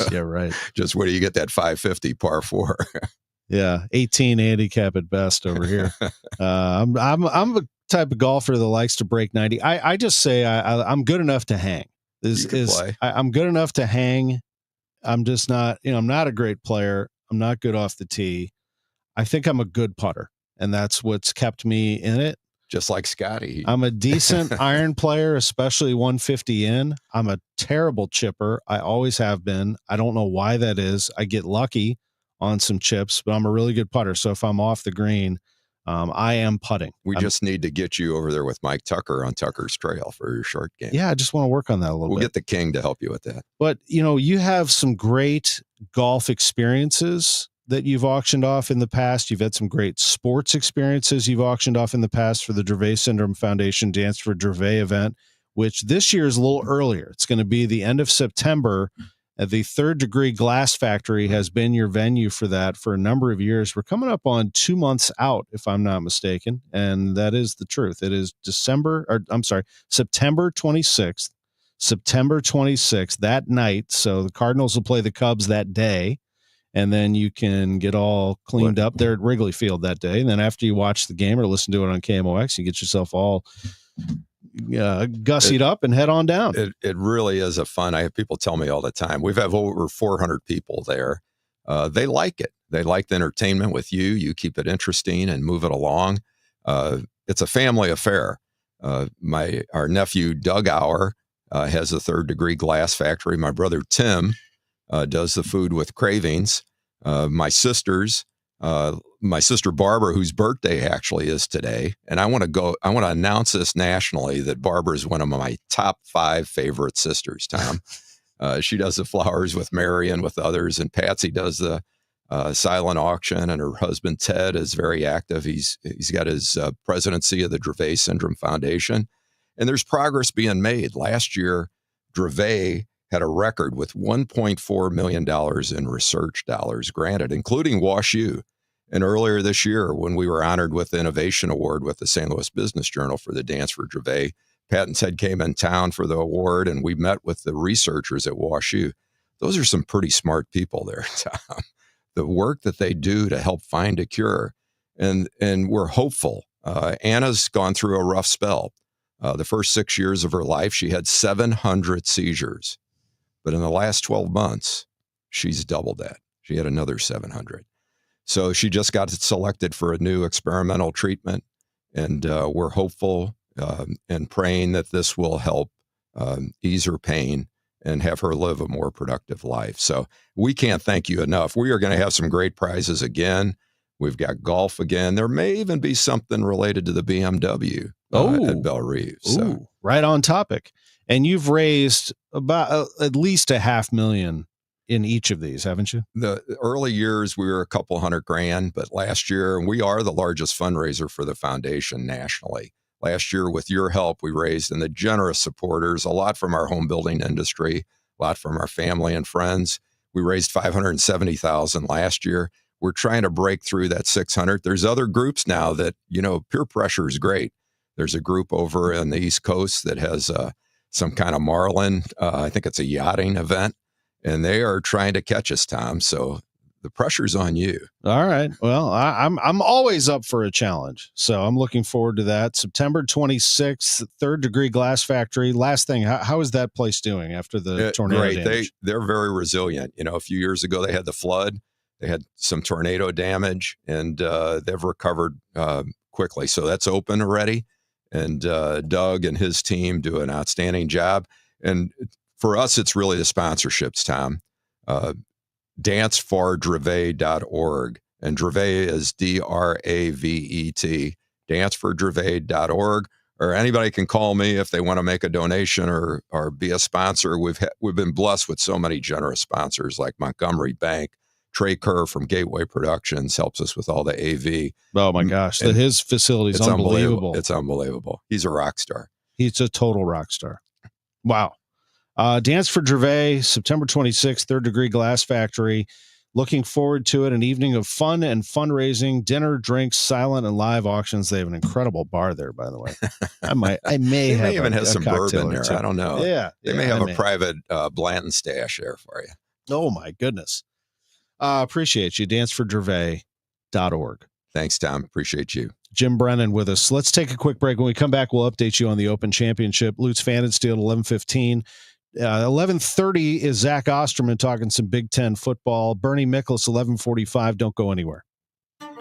yeah, right. Just where do you get that 550 par 4? Yeah, 18 handicap at best over here. I'm a type of golfer that likes to break 90. I just say I'm good enough to hang. I'm good enough to hang. I'm just not, I'm not a great player. I'm not good off the tee. I think I'm a good putter, and that's what's kept me in it. Just like Scotty. I'm a decent iron player, especially 150 in. I'm a terrible chipper. I always have been. I don't know why that is. I get lucky on some chips, but I'm a really good putter. So if I'm off the green, I am putting. We just need to get you over there with Mike Tucker on Tucker's Trail for your short game. Yeah, I just want to work on that a little bit. We'll get the king to help you with that. But, you have some great golf experiences that you've auctioned off in the past. You've had some great sports experiences you've auctioned off in the past for the Dravet Syndrome Foundation Dance for Dravet event, which this year is a little earlier. It's going to be the end of September, The Third Degree Glass Factory has been your venue for that for a number of years. We're coming up on 2 months out, if I'm not mistaken, and that is the truth. It is September 26th. September 26th, that night. So the Cardinals will play the Cubs that day, and then you can get all cleaned up there at Wrigley Field that day. And then after you watch the game or listen to it on KMOX, you get yourself all gussied up and head on down. It really is a fun. I have people tell me all the time. We've had over 400 people there. They like it. They like the entertainment with you. You keep it interesting and move it along. It's a family affair. Our nephew Doug Auer has a Third Degree Glass Factory. My brother Tim does the Food with Cravings. My sister Barbara, whose birthday actually is today, and I want to announce this nationally that Barbara is one of my top 5 favorite sisters, Tom. She does the flowers with Mary and with others, and Patsy does the silent auction, and her husband Ted is very active. He's got his presidency of the Dravet Syndrome Foundation, and there's progress being made. Last year, Dravet had a record with $1.4 million in research dollars granted, including WashU. And earlier this year, when we were honored with the Innovation Award with the St. Louis Business Journal for the Dance for Dravet, Pat and Ted came in town for the award, and we met with the researchers at WashU. Those are some pretty smart people there, Tom. The work that they do to help find a cure. And we're hopeful. Anna's gone through a rough spell. The first 6 years of her life, she had 700 seizures. But in the last 12 months, she's doubled that. She had another 700. So she just got selected for a new experimental treatment. And we're hopeful and praying that this will help ease her pain and have her live a more productive life. So we can't thank you enough. We are going to have some great prizes again. We've got golf again. There may even be something related to the BMW at Belle Reeve. So. Right on topic. And you've raised about at least $500,000 in each of these, haven't you? The early years, we were a couple $100,000, but last year, we are the largest fundraiser for the foundation nationally. Last year, with your help, we raised, and the generous supporters, a lot from our home building industry, a lot from our family and friends. We raised $570,000 last year. We're trying to break through that 600. There's other groups now that, peer pressure is great. There's a group over on the East Coast that has some kind of marlin. I think it's a yachting event, and they are trying to catch us, Tom. So the pressure's on you. All right. Well, I'm always up for a challenge, so I'm looking forward to that. September 26th, Third Degree Glass Factory. Last thing, how is that place doing after the tornado damage? They're very resilient. A few years ago they had the flood, they had some tornado damage, and they've recovered quickly. So that's open already, and Doug and his team do an outstanding job. And for us, it's really the sponsorships, Tom. dancefordravet.org, and Dravet is DRAVET, dancefordravet.org, or anybody can call me if they want to make a donation or be a sponsor. We've been blessed with so many generous sponsors like Montgomery Bank. Trey Kerr from Gateway Productions helps us with all the AV. Oh my gosh, his facility is unbelievable. It's unbelievable. He's a rock star. He's a total rock star. Wow. Dance for Dravet, September 26th, Third Degree Glass Factory. Looking forward to it. An evening of fun and fundraising, dinner, drinks, silent and live auctions. They have an incredible bar there, by the way. I may have even have some bourbon there. I don't know. Yeah. They may have a private Blanton stash there for you. Oh my goodness. Appreciate you. dancefordravet.org. Thanks, Tom. Appreciate you. Jim Brennan with us. Let's take a quick break. When we come back, we'll update you on the Open Championship. Lutz Pfannenstiel, 11:15. 11:30 is Zach Osterman talking some Big Ten football. Bernie Miklasz, 11:45. Don't go anywhere.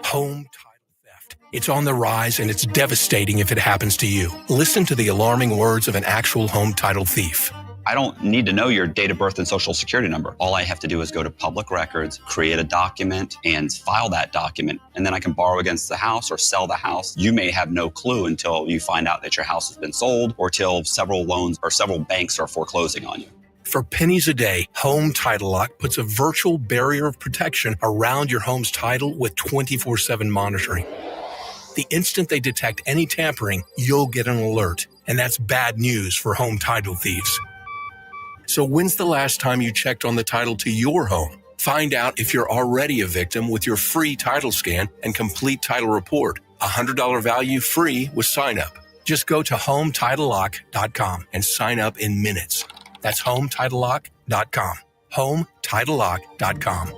Home title theft. It's on the rise, and it's devastating if it happens to you. Listen to the alarming words of an actual home title thief. I don't need to know your date of birth and social security number. All I have to do is go to public records, create a document, and file that document. And then I can borrow against the house or sell the house. You may have no clue until you find out that your house has been sold or till several loans or several banks are foreclosing on you. For pennies a day, Home Title Lock puts a virtual barrier of protection around your home's title with 24/7 monitoring. The instant they detect any tampering, you'll get an alert. And that's bad news for home title thieves. So when's the last time you checked on the title to your home? Find out if you're already a victim with your free title scan and complete title report. $100 value free with sign up. Just go to HomeTitleLock.com and sign up in minutes. That's HomeTitleLock.com. HomeTitleLock.com.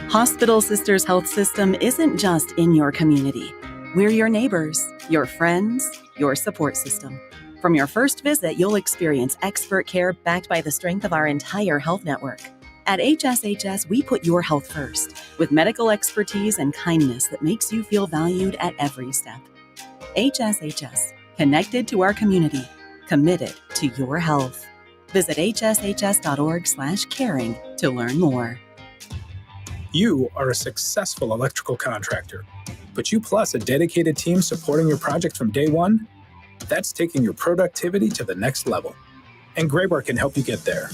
Hospital Sisters Health System isn't just in your community. We're your neighbors, your friends, your support system. From your first visit, you'll experience expert care backed by the strength of our entire health network. At HSHS, we put your health first, with medical expertise and kindness that makes you feel valued at every step. HSHS, connected to our community, committed to your health. Visit hshs.org/caring to learn more. You are a successful electrical contractor, but you plus a dedicated team supporting your project from day one? That's taking your productivity to the next level. And Graybar can help you get there.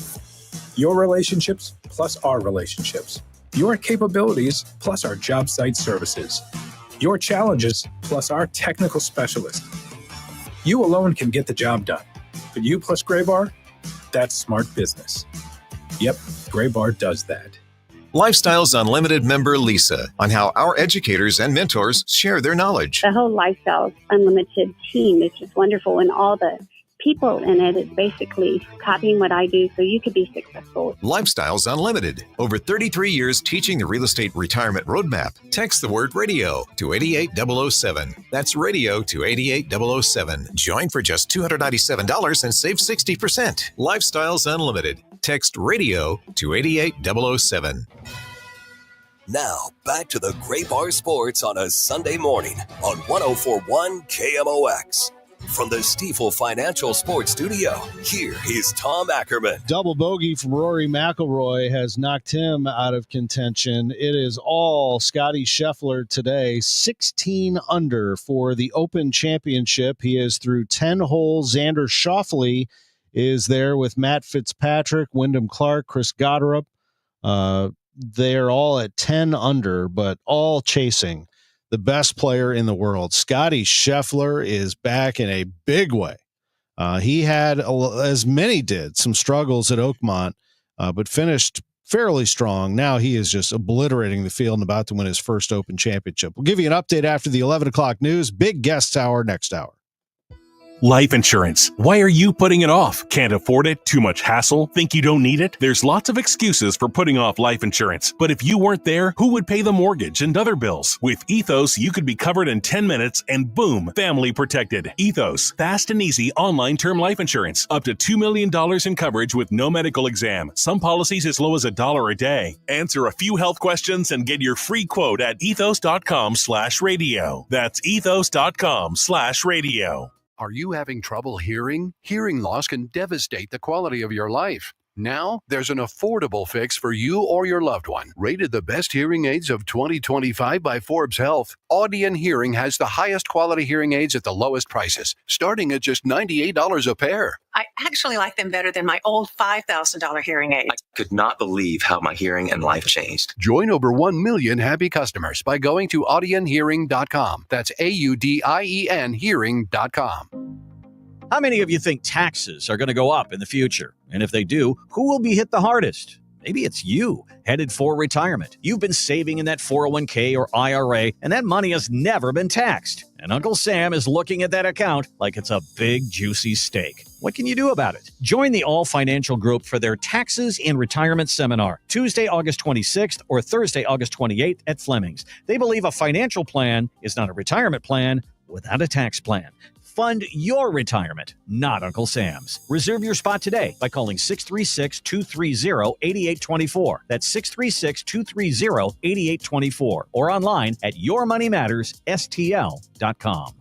Your relationships plus our relationships. Your capabilities plus our job site services. Your challenges plus our technical specialists. You alone can get the job done, but you plus Graybar, that's smart business. Yep, Graybar does that. Lifestyles Unlimited member Lisa on how our educators and mentors share their knowledge. The whole Lifestyles Unlimited team is just wonderful, and all the people in it is basically copying what I do so you could be successful. Lifestyles Unlimited. Over 33 years teaching the real estate retirement roadmap. Text the word radio to 88007. That's radio to 88007. Join for just $297 and save 60%. Lifestyles Unlimited. Text radio to 88007. Now, back to the Gray Bar Sports on a Sunday morning on 104.1 KMOX. From the Stifel Financial Sports Studio, here is Tom Ackerman. Double bogey from Rory McIlroy has knocked him out of contention. It is all Scotty Scheffler today, 16 under for the Open Championship. He is through 10 holes. Xander Schauffele is there with Matt Fitzpatrick, Wyndham Clark, Chris Goddard. They're all at 10 under, but all chasing the best player in the world. Scotty Scheffler is back in a big way. He had, as many did, some struggles at Oakmont, but finished fairly strong. Now he is just obliterating the field and about to win his first Open Championship. We'll give you an update after the 11 o'clock news. Big guest hour next hour. Life insurance. Why are you putting it off? Can't afford it? Too much hassle? Think you don't need it? There's lots of excuses for putting off life insurance. But if you weren't there, who would pay the mortgage and other bills? With Ethos, you could be covered in 10 minutes and boom, family protected. Ethos, fast and easy online term life insurance. Up to $2 million in coverage with no medical exam. Some policies as low as $1 a day. Answer a few health questions and get your free quote at ethos.com/radio. That's ethos.com/radio. Are you having trouble hearing? Hearing loss can devastate the quality of your life. Now, there's an affordable fix for you or your loved one. Rated the best hearing aids of 2025 by Forbes Health, Audion Hearing has the highest quality hearing aids at the lowest prices, starting at just $98 a pair. I actually like them better than my old $5,000 hearing aids. I could not believe how my hearing and life changed. Join over 1 million happy customers by going to audionhearing.com. That's AUDIEN hearing.com. How many of you think taxes are going to go up in the future? And if they do, who will be hit the hardest? Maybe it's you, headed for retirement. You've been saving in that 401k or IRA, and that money has never been taxed. And Uncle Sam is looking at that account like it's a big, juicy steak. What can you do about it? Join the All Financial Group for their Taxes in Retirement Seminar, Tuesday, August 26th or Thursday, August 28th at Fleming's. They believe a financial plan is not a retirement plan without a tax plan. Fund your retirement, not Uncle Sam's. Reserve your spot today by calling 636-230-8824. That's 636-230-8824 or online at yourmoneymattersstl.com.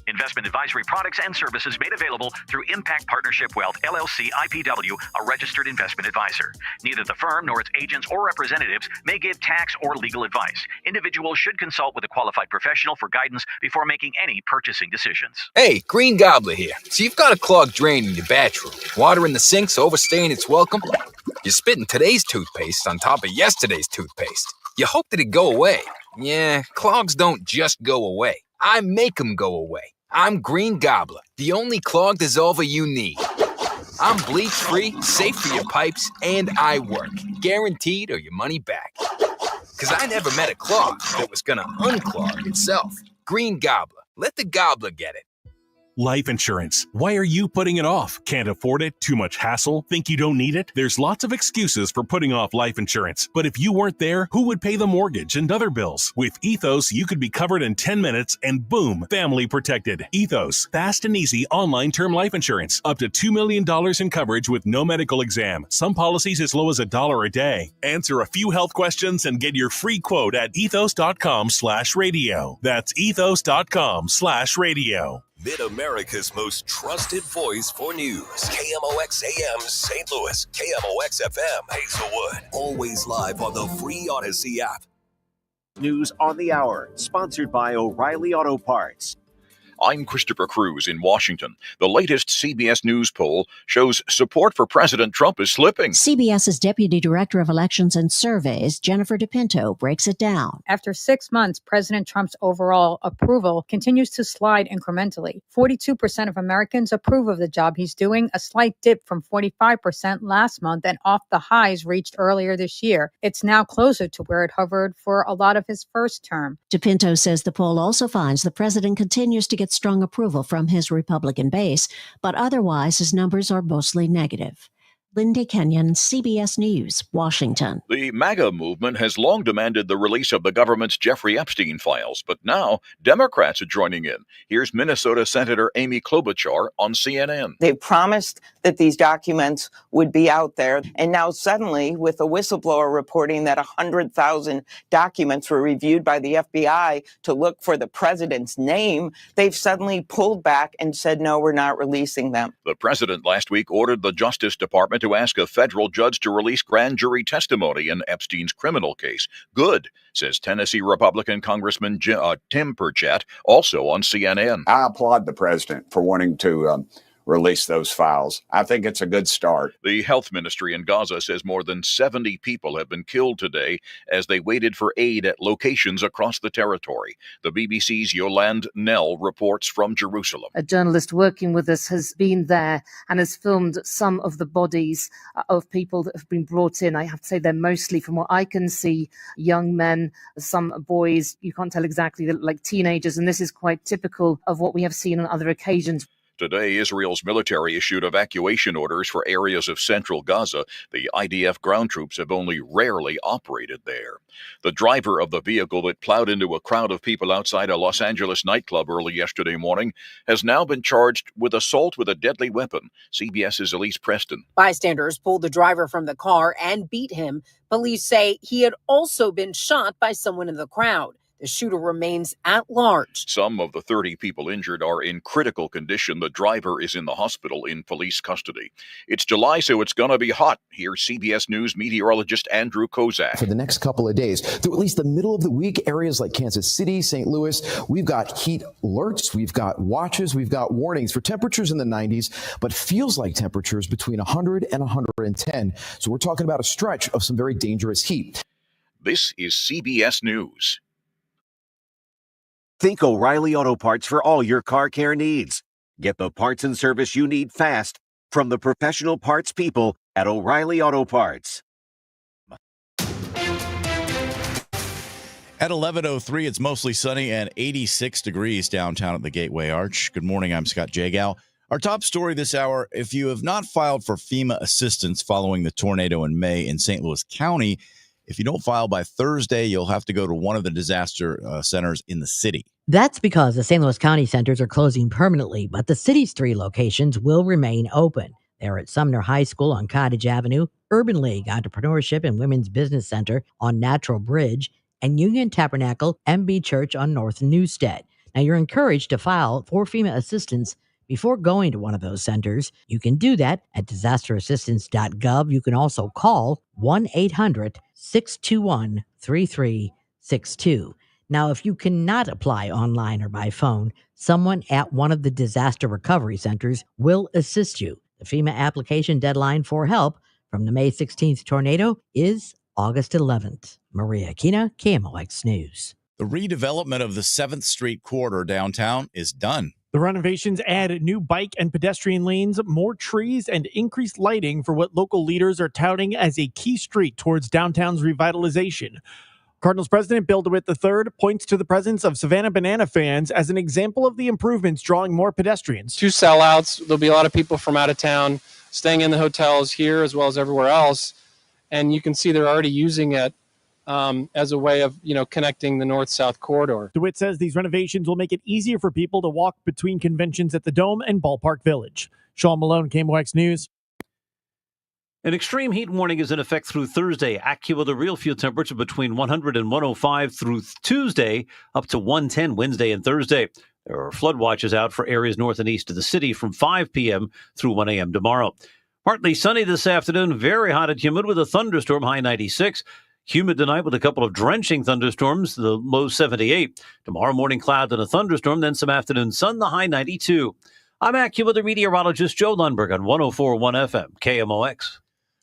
Investment advisory products and services made available through Impact Partnership Wealth, LLC, IPW, a registered investment advisor. Neither the firm nor its agents or representatives may give tax or legal advice. Individuals should consult with a qualified professional for guidance before making any purchasing decisions. Hey, Green Gobbler here. So you've got a clogged drain in your bathroom. Water in the sink's overstaying its welcome. You're spitting today's toothpaste on top of yesterday's toothpaste. You hope that it'd go away. Yeah, clogs don't just go away. I make them go away. I'm Green Gobbler, the only clog dissolver you need. I'm bleach-free, safe for your pipes, and I work. Guaranteed or your money back. Because I never met a clog that was going to unclog itself. Green Gobbler. Let the gobbler get it. Life insurance. Why are you putting it off? Can't afford it? Too much hassle? Think you don't need it? There's lots of excuses for putting off life insurance. But if you weren't there, who would pay the mortgage and other bills? With Ethos, you could be covered in 10 minutes and boom, family protected. Ethos, fast and easy online term life insurance. Up to $2 million in coverage with no medical exam. Some policies as low as $1 a day. Answer a few health questions and get your free quote at ethos.com/radio. That's ethos.com/radio. Mid-America's most trusted voice for news. KMOX AM St. Louis. KMOX FM Hazelwood. Always live on the free Odyssey app. News on the Hour, sponsored by O'Reilly Auto Parts. I'm Christopher Cruz in Washington. The latest CBS News poll shows support for President Trump is slipping. CBS's Deputy Director of Elections and Surveys, Jennifer DePinto, breaks it down. After 6 months, President Trump's overall approval continues to slide incrementally. 42% of Americans approve of the job he's doing, a slight dip from 45% last month and off the highs reached earlier this year. It's now closer to where it hovered for a lot of his first term. DePinto says the poll also finds the president continues to get strong approval from his Republican base, but otherwise his numbers are mostly negative. Linda Kenyon, CBS News, Washington. The MAGA movement has long demanded the release of the government's Jeffrey Epstein files, but now Democrats are joining in. Here's Minnesota Senator Amy Klobuchar on CNN. They promised that these documents would be out there, and now suddenly, with a whistleblower reporting that 100,000 documents were reviewed by the FBI to look for the president's name, they've suddenly pulled back and said, no, we're not releasing them. The president last week ordered the Justice Department to ask a federal judge to release grand jury testimony in Epstein's criminal case. Good, says Tennessee Republican Congressman Tim Burchett, also on CNN. I applaud the president for wanting to release those files. I think it's a good start. The health ministry in Gaza says more than 70 people have been killed today as they waited for aid at locations across the territory. The BBC's Yolande Nell reports from Jerusalem. A journalist working with us has been there and has filmed some of the bodies of people that have been brought in. I have to say they're mostly, from what I can see, young men, some boys. You can't tell exactly, they look like teenagers, and this is quite typical of what we have seen on other occasions. Today, Israel's military issued evacuation orders for areas of central Gaza. The IDF ground troops have only rarely operated there. The driver of the vehicle that plowed into a crowd of people outside a Los Angeles nightclub early yesterday morning has now been charged with assault with a deadly weapon. CBS's Elise Preston. Bystanders pulled the driver from the car and beat him. Police say he had also been shot by someone in the crowd. The shooter remains at large. Some of the 30 people injured are in critical condition. The driver is in the hospital in police custody. It's July, so it's going to be hot. Here's CBS News meteorologist Andrew Kozak. For the next couple of days, through at least the middle of the week, areas like Kansas City, St. Louis, we've got heat alerts, we've got watches, we've got warnings for temperatures in the 90s, but feels like temperatures between 100 and 110. So we're talking about a stretch of some very dangerous heat. This is CBS News. Think O'Reilly Auto Parts for all your car care needs. Get the parts and service you need fast from the professional parts people at O'Reilly Auto Parts. At 11:03, it's mostly sunny and 86 degrees downtown at the Gateway Arch. Good morning, I'm Scott Jagow. Our top story this hour, if you have not filed for FEMA assistance following the tornado in May in St. Louis County, if you don't file by Thursday, you'll have to go to one of the disaster centers in the city. That's because the St. Louis County centers are closing permanently, but the city's 3 locations will remain open. They're at Sumner High School on Cottage Avenue, Urban League Entrepreneurship and Women's Business Center on Natural Bridge, and Union Tabernacle MB Church on North Newstead. Now, you're encouraged to file for FEMA assistance before going to one of those centers. You can do that at disasterassistance.gov. You can also call 1-800-621-3362. Now, if you cannot apply online or by phone, someone at one of the disaster recovery centers will assist you. The FEMA application deadline for help from the May 16th tornado is August 11th. Maria Aquina, KMOX News. The redevelopment of the 7th Street corridor downtown is done. The renovations add new bike and pedestrian lanes, more trees, and increased lighting for what local leaders are touting as a key street towards downtown's revitalization. Cardinals president Bill DeWitt III points to the presence of Savannah Banana fans as an example of the improvements drawing more pedestrians. 2 sellouts. There'll be a lot of people from out of town staying in the hotels here as well as everywhere else. And you can see they're already using it as a way of, connecting the north-south corridor. DeWitt says these renovations will make it easier for people to walk between conventions at the Dome and Ballpark Village. Sean Malone, KMOX News. An extreme heat warning is in effect through Thursday. AccuWeather real fuel temperature between 100 and 105 through Tuesday, up to 110 Wednesday and Thursday. There are flood watches out for areas north and east of the city from 5 p.m. through 1 a.m. tomorrow. Partly sunny this afternoon, very hot and humid with a thunderstorm, high 96. Humid tonight with a couple of drenching thunderstorms, the low 78. Tomorrow morning, cloud and a thunderstorm, then some afternoon sun, the high 92. I'm AccuWeather meteorologist Joe Lundberg on 104.1 FM, KMOX.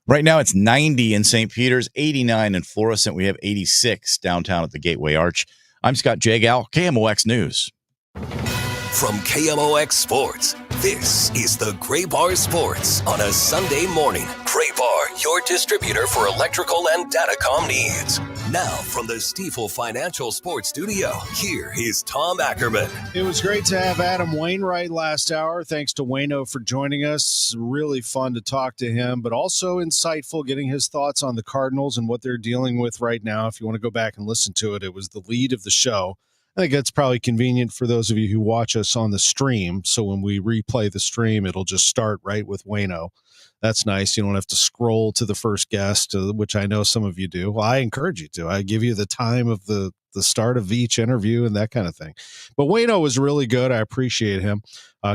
Right now it's 90 in St. Peter's, 89 in Florissant. We have 86 downtown at the Gateway Arch. I'm Scott Jagow, KMOX News. From KMOX Sports, this is the Gray Bar Sports on a Sunday morning. Gray Bar, your distributor for electrical and datacom needs. Now, from the Stifel Financial Sports Studio, here is Tom Ackerman. It was great to have Adam Wainwright last hour. Thanks to Waino for joining us. Really fun to talk to him, but also insightful getting his thoughts on the Cardinals and what they're dealing with right now. If you want to go back and listen to it, it was the lead of the show. I think that's probably convenient for those of you who watch us on the stream. So when we replay the stream, it'll just start right with Waino. That's nice. You don't have to scroll to the first guest, which I know some of you do. Well, I encourage you to. I give you the time of the start of each interview and that kind of thing. But Waino was really good. I appreciate him.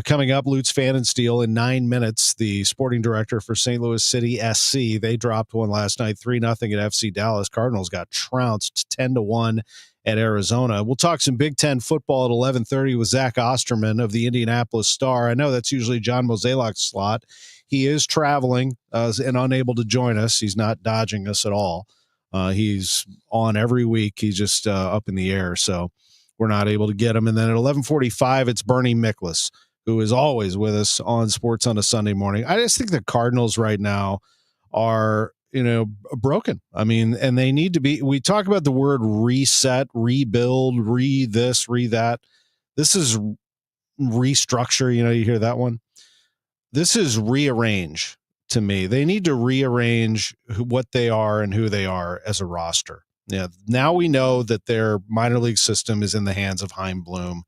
Coming up, Lutz Pfannenstiel in 9 minutes, the sporting director for St. Louis City SC. They dropped one last night, 3-0 at FC Dallas. Cardinals got trounced 10-1 at Arizona. We'll talk some Big Ten football at 11:30 with Zach Osterman of the Indianapolis Star. I know that's usually John Moselak's slot. He is traveling and unable to join us. He's not dodging us at all. He's on every week. He's just up in the air, so we're not able to get him. And then at 11:45, it's Bernie Miklasz, who is always with us on Sports on a Sunday morning. I just think the Cardinals right now are broken. I mean, and they need to be. We talk about the word reset, rebuild, this, that. This is restructure. You hear that one? This is rearrange to me. They need to rearrange what they are and who they are as a roster. Yeah. Now we know that their minor league system is in the hands of Chaim Bloom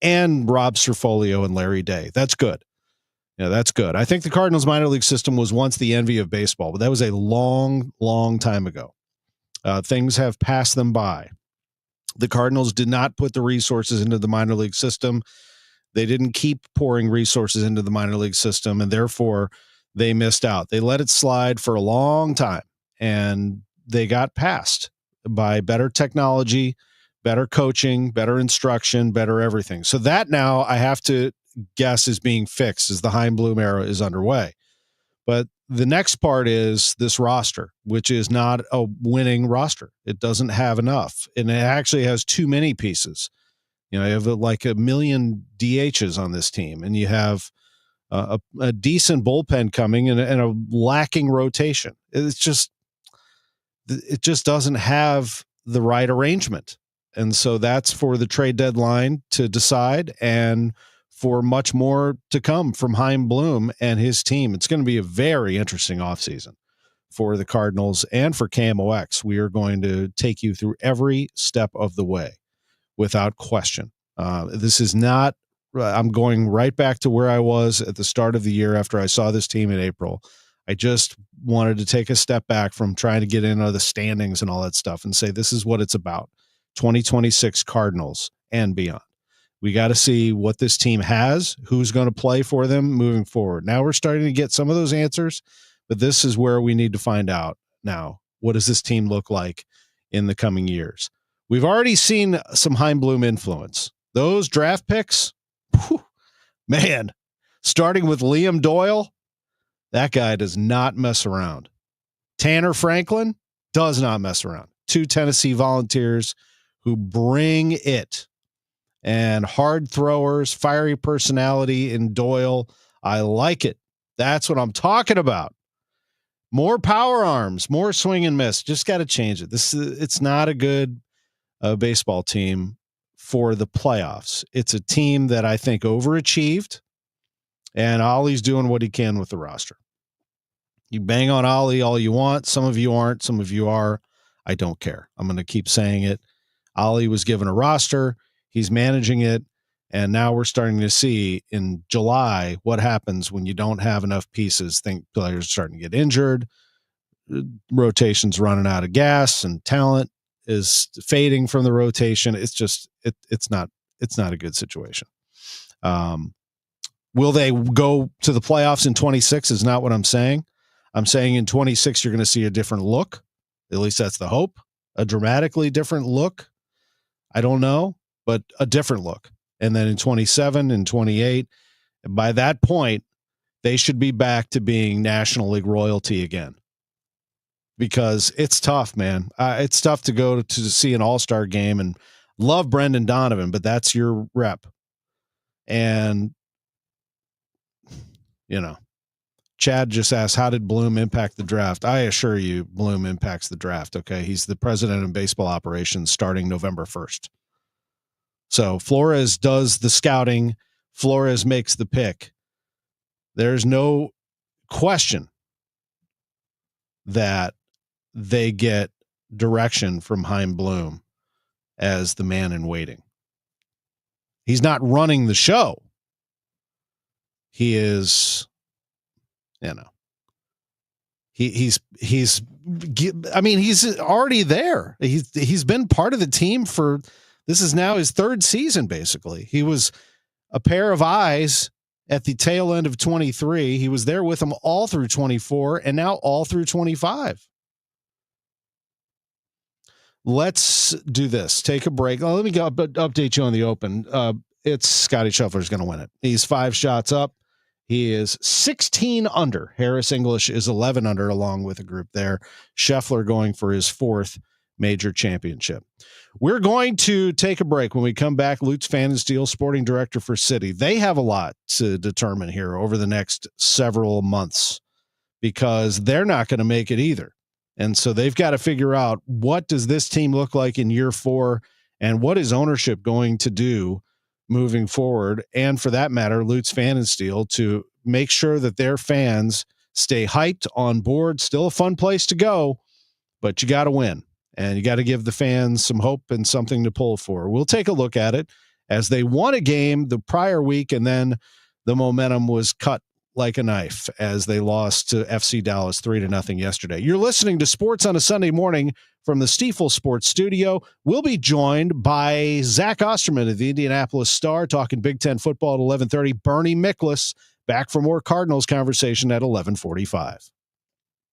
and Rob Cerfolio and Larry Day. That's good. That's good. I think the Cardinals minor league system was once the envy of baseball, but that was a long, long time ago. Things have passed them by. The Cardinals did not put the resources into the minor league system. They didn't keep pouring resources into the minor league system, and therefore they missed out. They let it slide for a long time, and they got passed by better technology, better coaching, better instruction, better everything. So that now I have to guess is being fixed as the Chaim Bloom era is underway. But the next part is this roster, which is not a winning roster. It doesn't have enough, and it actually has too many pieces. You have like a million DHs on this team, and you have a decent bullpen coming and a lacking rotation. It just doesn't have the right arrangement. And so that's for the trade deadline to decide, and for much more to come from Chaim Bloom and his team. It's going to be a very interesting offseason for the Cardinals and for KMOX. We are going to take you through every step of the way without question. This is not, I'm going right back to where I was at the start of the year after I saw this team in April. I just wanted to take a step back from trying to get into the standings and all that stuff and say, this is what it's about. 2026 Cardinals and beyond. We got to see what this team has, who's going to play for them moving forward. Now we're starting to get some of those answers, but this is where we need to find out now. What does this team look like in the coming years? We've already seen some Chaim Bloom influence. Those draft picks, man, starting with Liam Doyle, that guy does not mess around. Tanner Franklin does not mess around. 2 Tennessee Volunteers who bring it. and hard throwers, fiery personality in Doyle. I like it. That's what I'm talking about. More power arms, more swing and miss. Just got to change it. It's not a good baseball team for the playoffs. It's a team that I think overachieved, and Ollie's doing what he can with the roster. You bang on Ollie all you want. Some of you aren't. Some of you are. I don't care. I'm going to keep saying it. Ollie was given a roster. He's managing it. And now we're starting to see in July what happens when you don't have enough pieces. Think players are starting to get injured. Rotation's running out of gas, and talent is fading from the rotation. It's just it's not a good situation. Will they go to the playoffs in 26 is not what I'm saying. I'm saying in 26 you're going to see a different look. At least that's the hope. A dramatically different look. I don't know, but a different look. And then in 27 and 28, by that point, they should be back to being National League royalty again. Because it's tough, man. It's tough to go to see an all-star game and love Brendan Donovan, but that's your rep. And, Chad just asked, how did Bloom impact the draft? I assure you, Bloom impacts the draft, okay? He's the president of baseball operations starting November 1st. So Flores does the scouting. Flores makes the pick. There's no question that they get direction from Chaim Bloom as the man in waiting. He's not running the show. He is, he's already there. He's been part of the team for, this is now his third season, basically. He was a pair of eyes at the tail end of 23. He was there with them all through 24 and now all through 25. Let's do this. Take a break. Let me go update you on the Open. It's Scotty Scheffler's going to win it. He's 5 shots up. He is 16 under. Harris English is 11 under along with a group there. Scheffler going for his 4th major championship. We're going to take a break. When we come back, Lutz Pfannenstiel, sporting director for City. They have a lot to determine here over the next several months because they're not going to make it either. And so they've got to figure out, what does this team look like in year 4 and what is ownership going to do moving forward? And for that matter, Lutz Pfannenstiel, to make sure that their fans stay hyped on board. Still a fun place to go, but you got to win. And you got to give the fans some hope and something to pull for. We'll take a look at it as they won a game the prior week, and then the momentum was cut like a knife as they lost to FC Dallas 3-0 yesterday. You're listening to Sports on a Sunday morning from the Stifel Sports Studio. We'll be joined by Zach Osterman of the Indianapolis Star, talking Big Ten football at 11:30. Bernie Miklasz back for more Cardinals conversation at 11:45.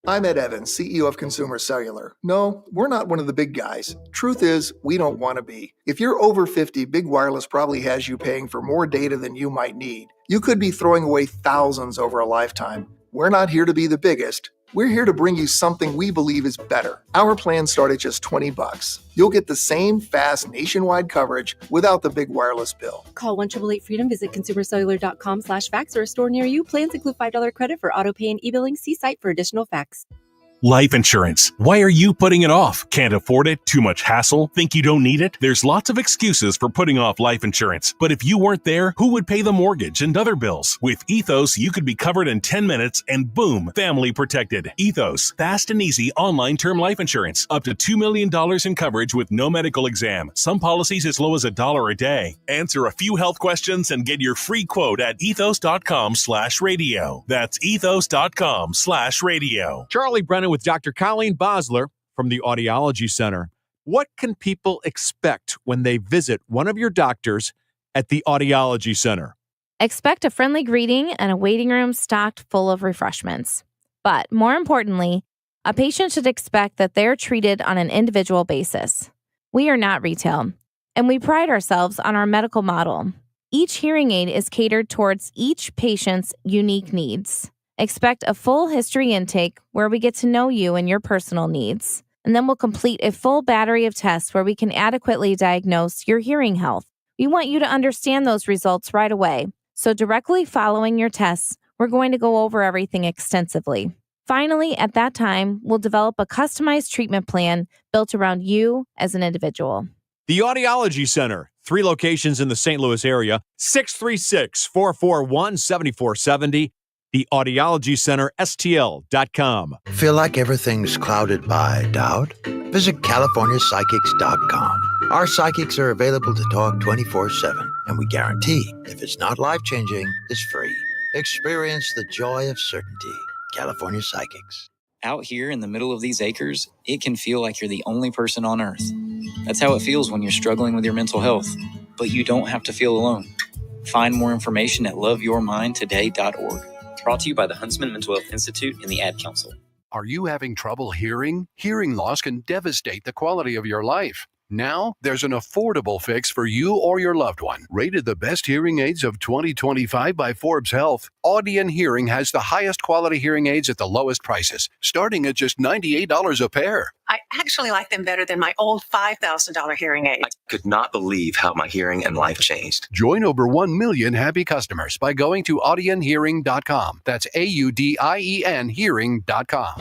I'm Ed Evans, CEO of Consumer Cellular. No, we're not one of the big guys. Truth is, we don't want to be. If you're over 50, Big Wireless probably has you paying for more data than you might need. You could be throwing away thousands over a lifetime. We're not here to be the biggest. We're here to bring you something we believe is better. Our plans start at just $20. You'll get the same fast nationwide coverage without the big wireless bill. Call 1-888-FREEDOM, visit consumercellular.com/facts or a store near you. Plans include $5 credit for auto pay and e-billing. See site for additional facts. Life insurance. Why are you putting it off? Can't afford it? Too much hassle? Think you don't need it? There's lots of excuses for putting off life insurance. But if you weren't there, who would pay the mortgage and other bills? With Ethos, you could be covered in 10 minutes and boom, family protected. Ethos, fast and easy online term life insurance. Up to $2 million in coverage with no medical exam. Some policies as low as $1 a day. Answer a few health questions and get your free quote at ethos.com/radio. That's ethos.com/radio. Charlie Brennan with Dr. Colleen Bosler from the Audiology Center. What can people expect when they visit one of your doctors at the Audiology Center? Expect a friendly greeting and a waiting room stocked full of refreshments. But more importantly, a patient should expect that they're treated on an individual basis. We are not retail, and we pride ourselves on our medical model. Each hearing aid is catered towards each patient's unique needs. Expect a full history intake where we get to know you and your personal needs. And then we'll complete a full battery of tests where we can adequately diagnose your hearing health. We want you to understand those results right away. So directly following your tests, we're going to go over everything extensively. Finally, at that time, we'll develop a customized treatment plan built around you as an individual. The Audiology Center, 3 locations in the St. Louis area, 636-441-7470. The Audiology Center, STL.com. Feel like everything's clouded by doubt? Visit CaliforniaPsychics.com. Our psychics are available to talk 24/7, and we guarantee if it's not life-changing, it's free. Experience the joy of certainty. California Psychics. Out here in the middle of these acres, it can feel like you're the only person on Earth. That's how it feels when you're struggling with your mental health. But you don't have to feel alone. Find more information at loveyourmindtoday.org. Brought to you by the Huntsman Mental Health Institute and the Ad Council. Are you having trouble hearing? Hearing loss can devastate the quality of your life. Now, there's an affordable fix for you or your loved one. Rated the best hearing aids of 2025 by Forbes Health, Audion Hearing has the highest quality hearing aids at the lowest prices, starting at just $98 a pair. I actually like them better than my old $5,000 hearing aid. I could not believe how my hearing and life changed. Join over 1 million happy customers by going to audionhearing.com. That's AUDIEN hearing.com.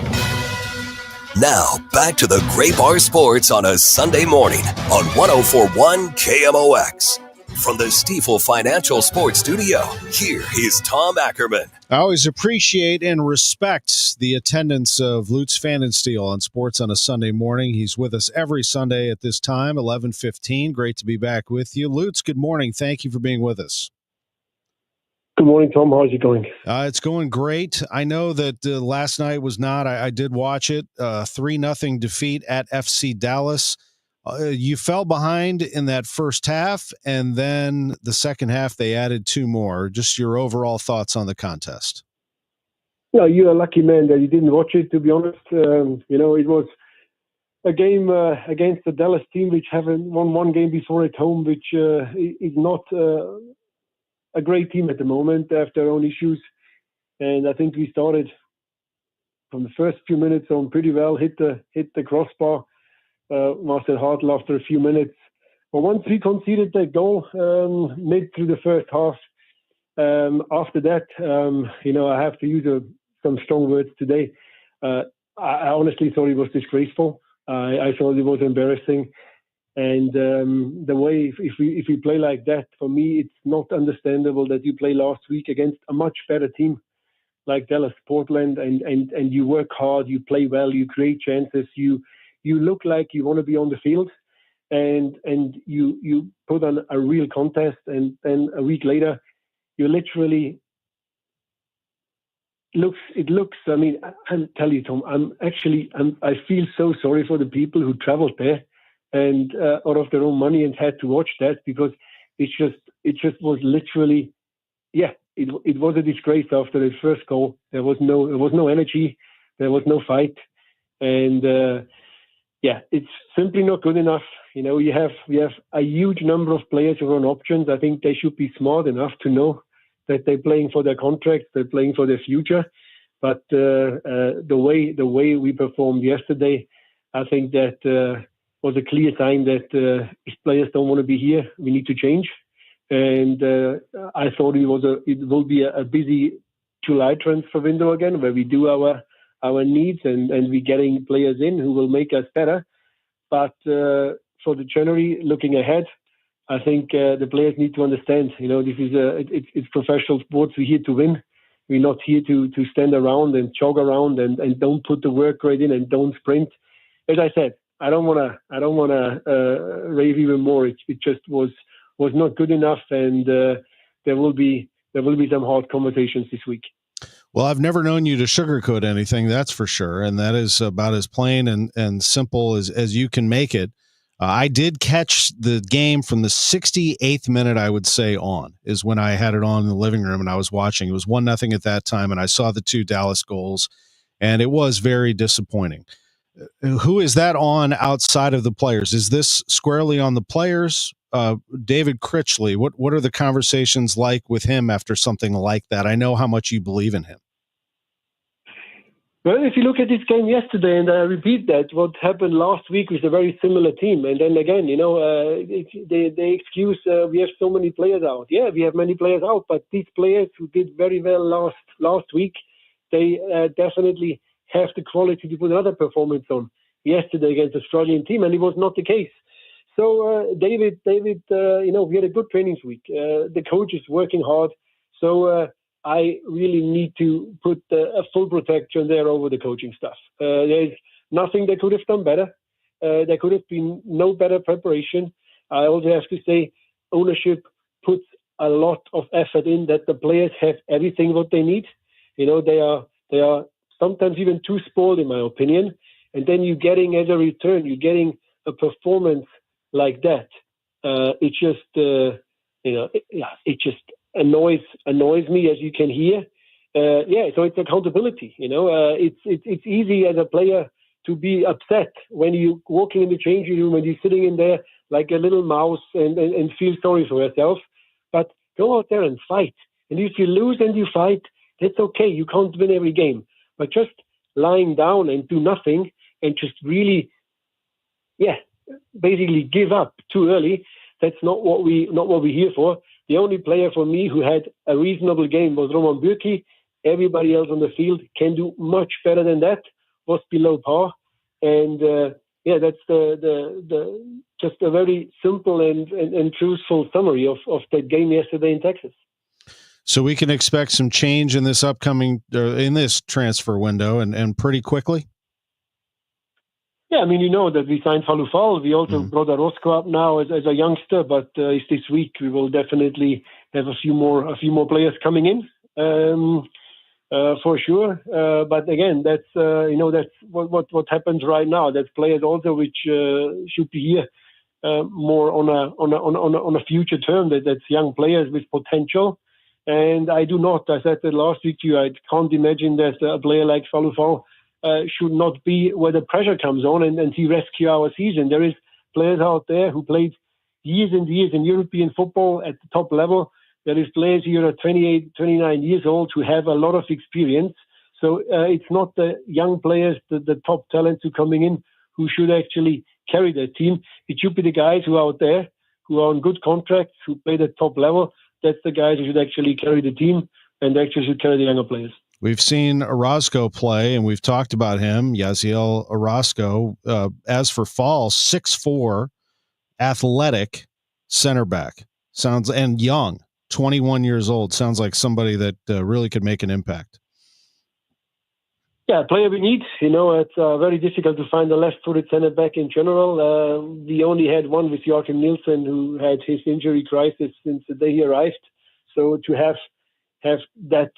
Now, back to the Great Bar Sports on a Sunday morning on 104.1 KMOX. From the Stifel Financial Sports Studio, here is Tom Ackerman. I always appreciate and respect the attendance of Lutz Pfannenstiel on Sports on a Sunday morning. He's with us every Sunday at this time, 11:15. Great to be back with you. Lutz, good morning. Thank you for being with us. Good morning, Tom. How's it going? It's going great. I know that last night was not. I did watch it. 3-0 defeat at FC Dallas. You fell behind in that first half, and then the second half they added 2 more. Just your overall thoughts on the contest. Yeah, you're a lucky man that you didn't watch it, to be honest. It was a game against the Dallas team, which haven't won one game before at home, which is not a great team at the moment. They have their own issues. And I think we started from the first few minutes on pretty well, hit the crossbar. Marcel Hartl after a few minutes. But once we conceded that goal mid through the first half, after that, I have to use some strong words today. I honestly thought it was disgraceful. I thought it was embarrassing. And the way, if we play like that, for me, it's not understandable that you play last week against a much better team like Dallas, Portland, and you work hard, you play well, you create chances, you look like you want to be on the field, and you put on a real contest, and then a week later, you literally it looks. I mean, I'll tell you, Tom. I feel so sorry for the people who traveled there and out of their own money and had to watch that, because it just was literally, yeah. It was a disgrace after the first goal. There was no energy, there was no fight, and. Yeah, it's simply not good enough. We have a huge number of players who are on options. I think they should be smart enough to know that they're playing for their contracts, they're playing for their future. But the way we performed yesterday, I think that was a clear sign that if players don't want to be here, we need to change. And I thought it will be a busy July transfer window again, where we do our needs and we're getting players in who will make us better. But for the January, looking ahead, I think the players need to understand, this is it's professional sports. We're here to win. We're not here to stand around and jog around and don't put the work rate in and don't sprint. As I said, I don't want to rave even more. It just was not good enough, and there will be some hard conversations this week. Well, I've never known you to sugarcoat anything, that's for sure, and that is about as plain and simple as you can make it. I did catch the game from the 68th minute, I would say, on, is when I had it on in the living room and I was watching. It was 1-0 at that time, and I saw the 2 Dallas goals, and it was very disappointing. Who is that on outside of the players? Is this squarely on the players? David Critchley, what are the conversations like with him after something like that? I know how much you believe in him. Well, if you look at this game yesterday, and I repeat that, what happened last week was a very similar team. And then again, they excuse we have so many players out. Yeah, we have many players out, but these players who did very well last week, they definitely have the quality to put another performance on yesterday against a struggling team, and it was not the case. So, David, we had a good training week. The coach is working hard. So, I really need to put a full protection there over the coaching staff. There's nothing they could have done better. There could have been no better preparation. I also have to say ownership puts a lot of effort in that the players have everything what they need. They are sometimes even too spoiled, in my opinion. And then you're getting as a return, you're getting a performance like that. It just annoys me, as you can hear. So it's accountability. It's easy as a player to be upset when you're walking in the changing room and you're sitting in there like a little mouse and feel sorry for yourself. But go out there and fight. And if you lose and you fight, that's okay. You can't win every game. But just lying down and do nothing and just really, basically give up too early, that's not what we're here for. The only player for me who had a reasonable game was Roman Bürki. Everybody else on the field can do much better than that, was below par. And that's the just a very simple and truthful summary of that game yesterday in Texas. So we can expect some change in this in this transfer window and pretty quickly? Yeah, that we signed Falufal. We also brought Orozco up now as a youngster, but this week we will definitely have a few more players coming in for sure. But again, that's what happens right now. That's players also which should be here more on a future term. That's young players with potential. And I do not, I said that last week to you, I can't imagine that a player like Falufal should not be where the pressure comes on and he rescue our season. There is players out there who played years and years in European football at the top level. There is players here at 28, 29 years old who have a lot of experience. So it's not the young players, the top talents who are coming in who should actually carry their team. It should be the guys who are out there, who are on good contracts, who play at top level. That's the guys who should actually carry the team and actually should carry the younger players. We've seen Orozco play, and we've talked about him, Yaziel Orozco. As for Fall, 6'4", athletic center back. And young, 21 years old. Sounds like somebody that really could make an impact. Yeah, player we need. It's very difficult to find a left-footed center back in general. We only had one with Joachim Nielsen, who had his injury crisis since the day he arrived. So to have that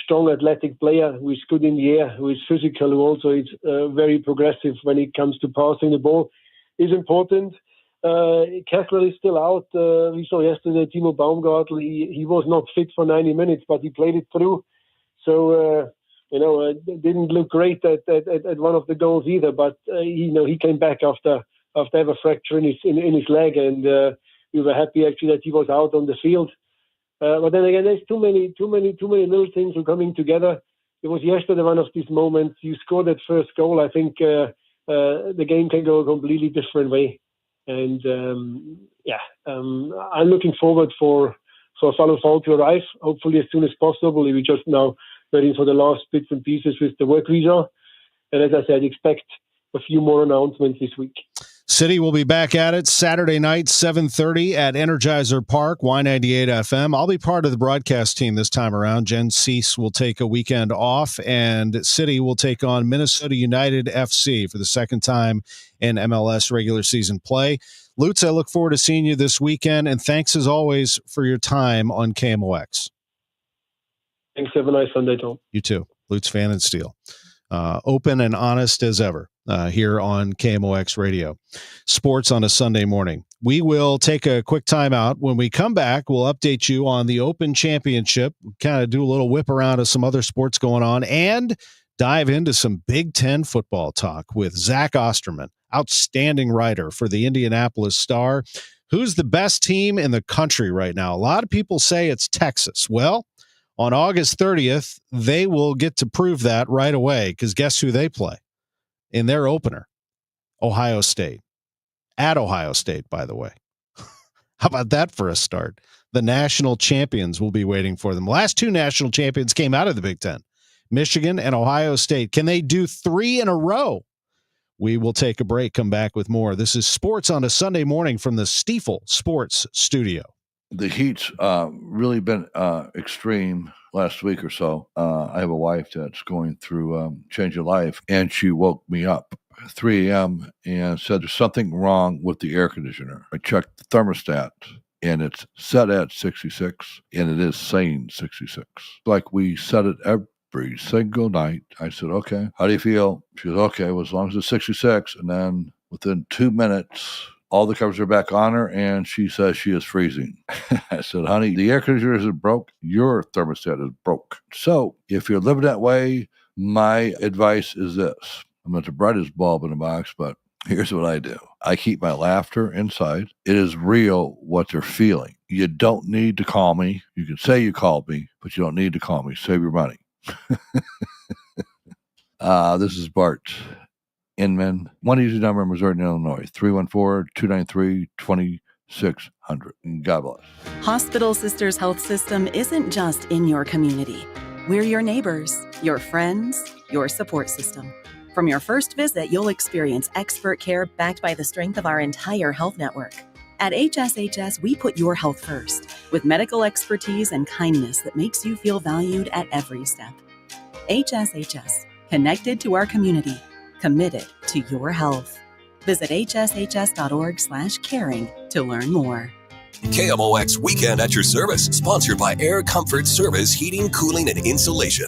strong athletic player who is good in the air, who is physical, who also is very progressive when it comes to passing the ball, is important. Kessler is still out. We saw yesterday Timo Baumgartl. He was not fit for 90 minutes, but he played it through. So, it didn't look great at one of the goals either. But he came back after having a fracture in his leg, and we were happy actually that he was out on the field. But then again, there's too many little things are coming together. It was yesterday one of these moments. You scored that first goal. I think the game can go a completely different way. And I'm looking forward for Falufal to arrive, hopefully as soon as possible. We're just now waiting for the last bits and pieces with the work visa. And as I said, expect a few more announcements this week. City will be back at it Saturday night, 7:30 at Energizer Park, Y98 FM. I'll be part of the broadcast team this time around. Jen Cease will take a weekend off, and City will take on Minnesota United FC for the second time in MLS regular season play. Lutz, I look forward to seeing you this weekend, and thanks as always for your time on KMOX. Thanks. Have a nice Sunday, Tom. You too. Lutz Pfannenstiel. Open and honest as ever here on KMOX Radio. Sports on a Sunday morning. We will take a quick time out. When we come back, we'll update you on the Open Championship, kind of do a little whip around of some other sports going on, and dive into some Big Ten football talk with Zach Osterman, outstanding writer for the Indianapolis Star. Who's the best team in the country right now? A lot of people say it's Texas. Well, On August 30th, they will get to prove that right away because guess who they play in their opener? Ohio State. At Ohio State, by the way. How about that for a start? The national champions will be waiting for them. Last two national champions came out of the Big Ten, Michigan and Ohio State. Can they do 3 in a row? We will take a break, come back with more. This is Sports on a Sunday morning from the Stiefel Sports Studio. The heat's really been extreme last week or so. I have a wife that's going through change of life, and she woke me up at 3 a.m. and said there's something wrong with the air conditioner. I checked the thermostat, and it's set at 66, and it is saying 66. Like we set it every single night. I said, okay, how do you feel? She goes, okay, well, as long as it's 66. And then within 2 minutes, all the covers are back on her, and she says she is freezing. I said, honey, the air conditioner isn't broke. Your thermostat is broke. So if you're living that way, my advice is this. I'm not the brightest bulb in the box, but here's what I do. I keep my laughter inside. It is real what they're feeling. You don't need to call me. You can say you called me, but you don't need to call me. Save your money. This is Bart Inman. One easy number in Missouri and Illinois, 314-293-2600. God bless. Hospital Sisters Health System isn't just in your community. We're your neighbors, your friends, your support system. From your first visit, you'll experience expert care backed by the strength of our entire health network. At HSHS, we put your health first, with medical expertise and kindness that makes you feel valued at every step. HSHS, connected to our community, committed to your health. Visit hshs.org/caring to learn more. KMOX Weekend at your service, sponsored by Air Comfort Service Heating, Cooling, and Insulation.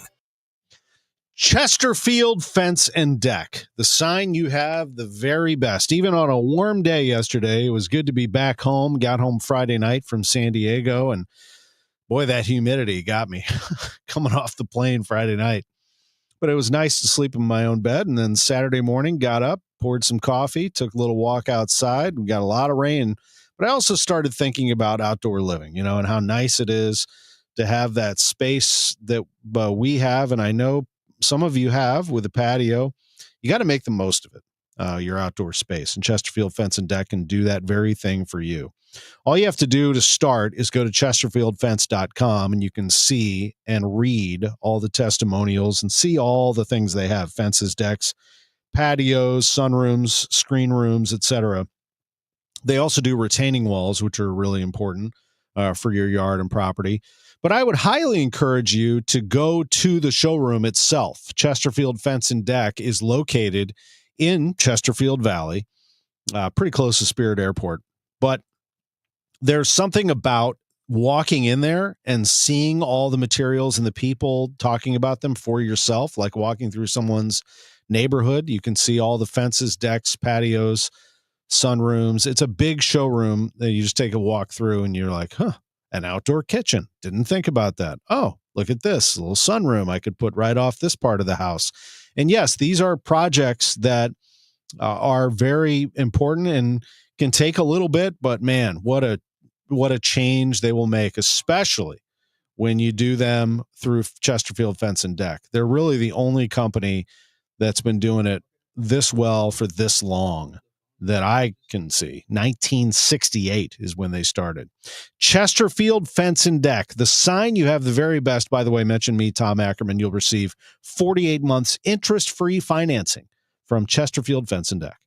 Chesterfield Fence and Deck, the sign you have the very best. Even on a warm day yesterday, it was good to be back home. Got home Friday night from San Diego, and boy, that humidity got me coming off the plane Friday night. But it was nice to sleep in my own bed, and then Saturday morning, got up, poured some coffee, took a little walk outside. We got a lot of rain, but I also started thinking about outdoor living, and how nice it is to have that space that we have, and I know some of you have with a patio. You got to make the most of it, your outdoor space. And Chesterfield Fence and Deck can do that very thing for you. All you have to do to start is go to chesterfieldfence.com, and you can see and read all the testimonials and see all the things they have: fences, decks, patios, sunrooms, screen rooms, etc. They also do retaining walls, which are really important for your yard and property. But I would highly encourage you to go to the showroom itself. Chesterfield Fence and Deck is located in Chesterfield Valley, pretty close to Spirit Airport. But there's something about walking in there and seeing all the materials and the people talking about them for yourself, like walking through someone's neighborhood. You can see all the fences, decks, patios, sunrooms. It's a big showroom that you just take a walk through and you're like, an outdoor kitchen. Didn't think about that. Oh, look at this little sunroom I could put right off this part of the house. And yes, these are projects that are very important and can take a little bit, but man, what a change they will make, especially when you do them through Chesterfield Fence and Deck. They're really the only company that's been doing it this well for this long that I can see. 1968 is when they started. Chesterfield Fence and Deck, the sign you have the very best. By the way, mention me, Tom Ackerman. You'll receive 48 months interest-free financing from Chesterfield Fence and Deck.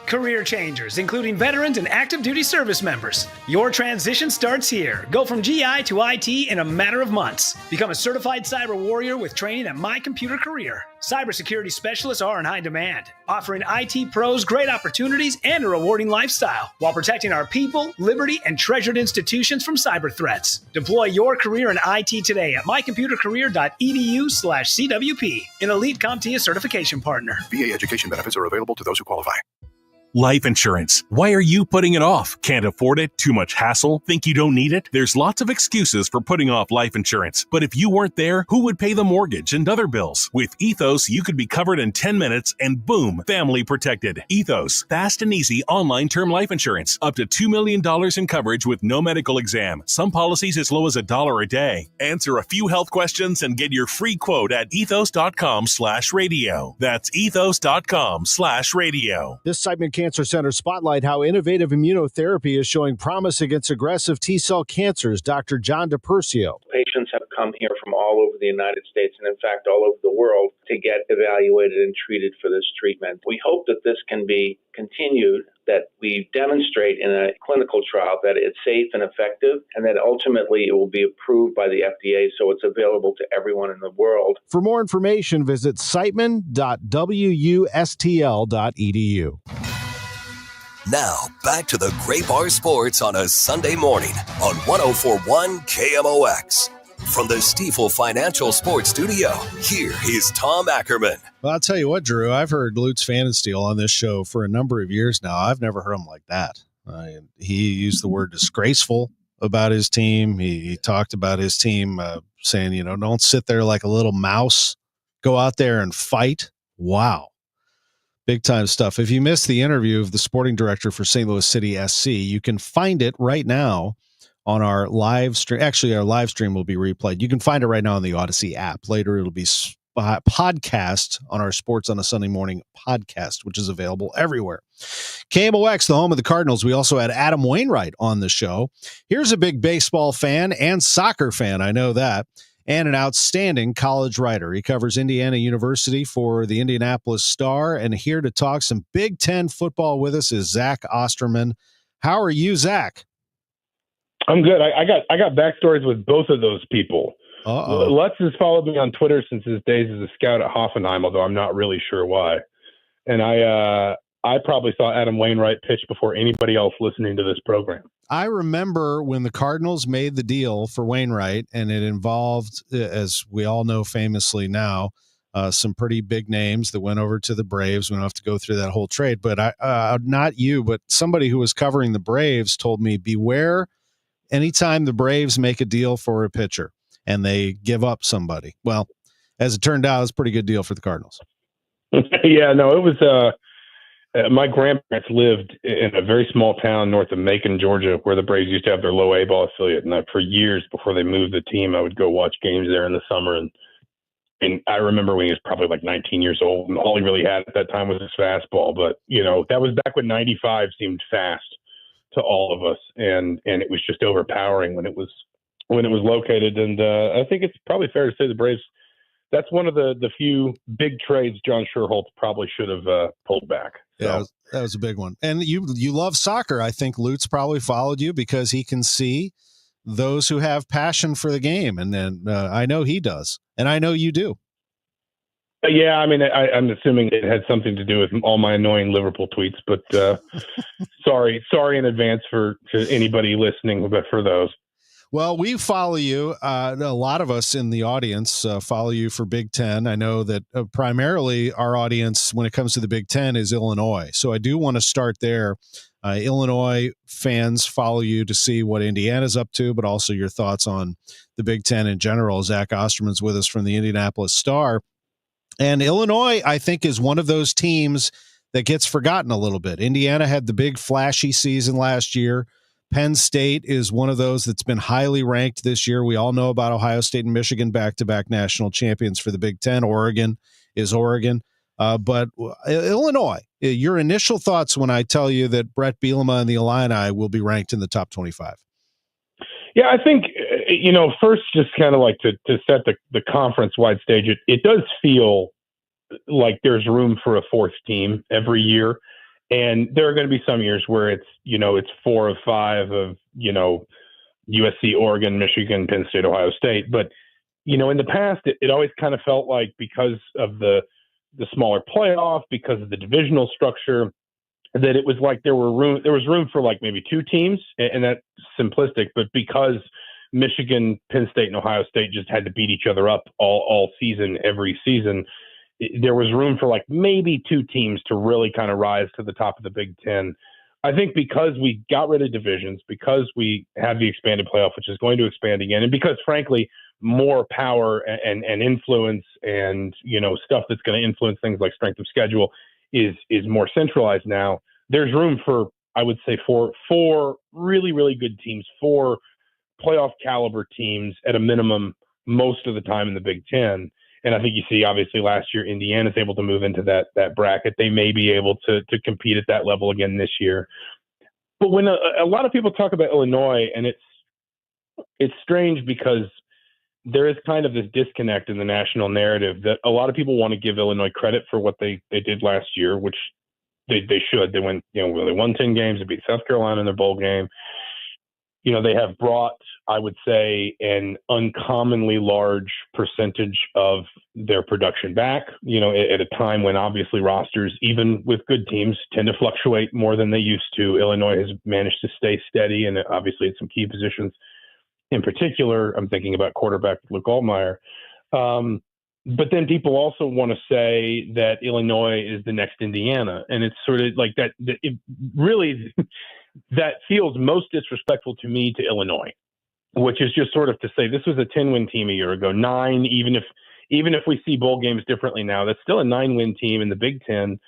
Career changers, including veterans and active duty service members. Your transition starts here. Go from GI to IT in a matter of months. Become a certified cyber warrior with training at My Computer Career. Cybersecurity specialists are in high demand, offering IT pros great opportunities and a rewarding lifestyle while protecting our people, liberty, and treasured institutions from cyber threats. Deploy your career in IT today at mycomputercareer.edu/CWP, an elite CompTIA certification partner. VA education benefits are available to those who qualify. Life insurance. Why are you putting it off? Can't afford it? Too much hassle? Think you don't need it? There's lots of excuses for putting off life insurance. But if you weren't there, who would pay the mortgage and other bills? With Ethos, you could be covered in 10 minutes and boom, family protected. Ethos, fast and easy online term life insurance. Up to $2 million in coverage with no medical exam. Some policies as low as $1 a day. Answer a few health questions and get your free quote at ethos.com/radio. That's ethos.com/radio. This Simon Cancer Center spotlight how innovative immunotherapy is showing promise against aggressive T-cell cancers. Dr. John DePercio. Patients have come here from all over the United States and, in fact, all over the world to get evaluated and treated for this treatment. We hope that this can be continued, that we demonstrate in a clinical trial that it's safe and effective, and that ultimately it will be approved by the FDA so it's available to everyone in the world. For more information, visit siteman.wustl.edu. Now, back to the Great Bar Sports on a Sunday morning on 104.1 KMOX. From the Stifel Financial Sports Studio, here is Tom Ackerman. Well, I'll tell you what, Drew, I've heard Lutz Pfannenstiel on this show for a number of years now. I've never heard him like that. He used the word disgraceful about his team. He talked about his team saying, don't sit there like a little mouse. Go out there and fight. Wow. Big time stuff. If you missed the interview of the sporting director for St. Louis City SC, you can find it right now on our live stream. Actually, our live stream will be replayed. You can find it right now on the Odyssey app. Later, it'll be podcast on our Sports on a Sunday Morning podcast, which is available everywhere. KMOX, the home of the Cardinals. We also had Adam Wainwright on the show. Here's a big baseball fan and soccer fan, I know that, and an outstanding college writer. He covers Indiana University for the Indianapolis Star, and here to talk some Big Ten football with us is Zach Osterman. How are you, Zach? I'm good. I got backstories with both of those people. Lutz has followed me on Twitter since his days as a scout at Hoffenheim, although I'm not really sure why. And I probably saw Adam Wainwright pitch before anybody else listening to this program. I remember when the Cardinals made the deal for Wainwright, and it involved, as we all know famously now, some pretty big names that went over to the Braves. We don't have to go through that whole trade. But not you, but somebody who was covering the Braves told me, beware anytime the Braves make a deal for a pitcher and they give up somebody. Well, as it turned out, it was a pretty good deal for the Cardinals. Yeah, no, it was my grandparents lived in a very small town north of Macon, Georgia, where the Braves used to have their low A ball affiliate. And for years before they moved the team, I would go watch games there in the summer. And I remember when he was probably like 19 years old, and all he really had at that time was his fastball. But, that was back when 95 seemed fast to all of us, and it was just overpowering when it was located. And I think it's probably fair to say the Braves, that's one of the few big trades John Sherholtz probably should have pulled back. So. Yeah, that was a big one. And you love soccer. I think Lutz probably followed you because he can see those who have passion for the game. And then I know he does, and I know you do. Yeah, I mean, I'm assuming it had something to do with all my annoying Liverpool tweets, but sorry in advance to anybody listening, but for those. Well, we follow you. A lot of us in the audience follow you for Big Ten. I know that primarily our audience, when it comes to the Big Ten, is Illinois. So I do want to start there. Illinois fans follow you to see what Indiana's up to, but also your thoughts on the Big Ten in general. Zach Osterman's with us from the Indianapolis Star. And Illinois, I think, is one of those teams that gets forgotten a little bit. Indiana had the big flashy season last year. Penn State is one of those that's been highly ranked this year. We all know about Ohio State and Michigan, back-to-back national champions for the Big Ten. Oregon is Oregon. But Illinois, your initial thoughts when I tell you that Brett Bielema and the Illini will be ranked in the top 25? Yeah, I think, first just kind of like to set the conference-wide stage, it does feel like there's room for a fourth team every year. And there are going to be some years where it's 4 of 5 of, USC, Oregon, Michigan, Penn State, Ohio State. But, in the past, it always kind of felt like because of the smaller playoff, because of the divisional structure, that it was like there was room for like maybe 2 teams, and that's simplistic, but because Michigan, Penn State, and Ohio State just had to beat each other up all season, every season, there was room for like maybe two teams to really kind of rise to the top of the Big Ten. I think because we got rid of divisions, because we have the expanded playoff, which is going to expand again, and because, frankly, more power and influence and, stuff that's going to influence things like strength of schedule is more centralized now. There's room for, I would say, four really, really good teams, four playoff caliber teams at a minimum most of the time in the Big Ten. And I think you see, obviously, last year, Indiana's able to move into that bracket. They may be able to compete at that level again this year. But when a lot of people talk about Illinois, and it's strange because there is kind of this disconnect in the national narrative that a lot of people want to give Illinois credit for what they did last year, which they should. They went, they won 10 games. They beat South Carolina in their bowl game. They have brought, I would say, an uncommonly large percentage of their production back, at a time when obviously rosters, even with good teams, tend to fluctuate more than they used to. Illinois has managed to stay steady, and obviously at some key positions. In particular, I'm thinking about quarterback Luke Altmaier. But then people also want to say that Illinois is the next Indiana. And it's sort of like that it really that feels most disrespectful to me to Illinois, which is just sort of to say this was a 10-win team a year ago, 9, even if we see bowl games differently now, that's still a 9-win team in the Big Ten.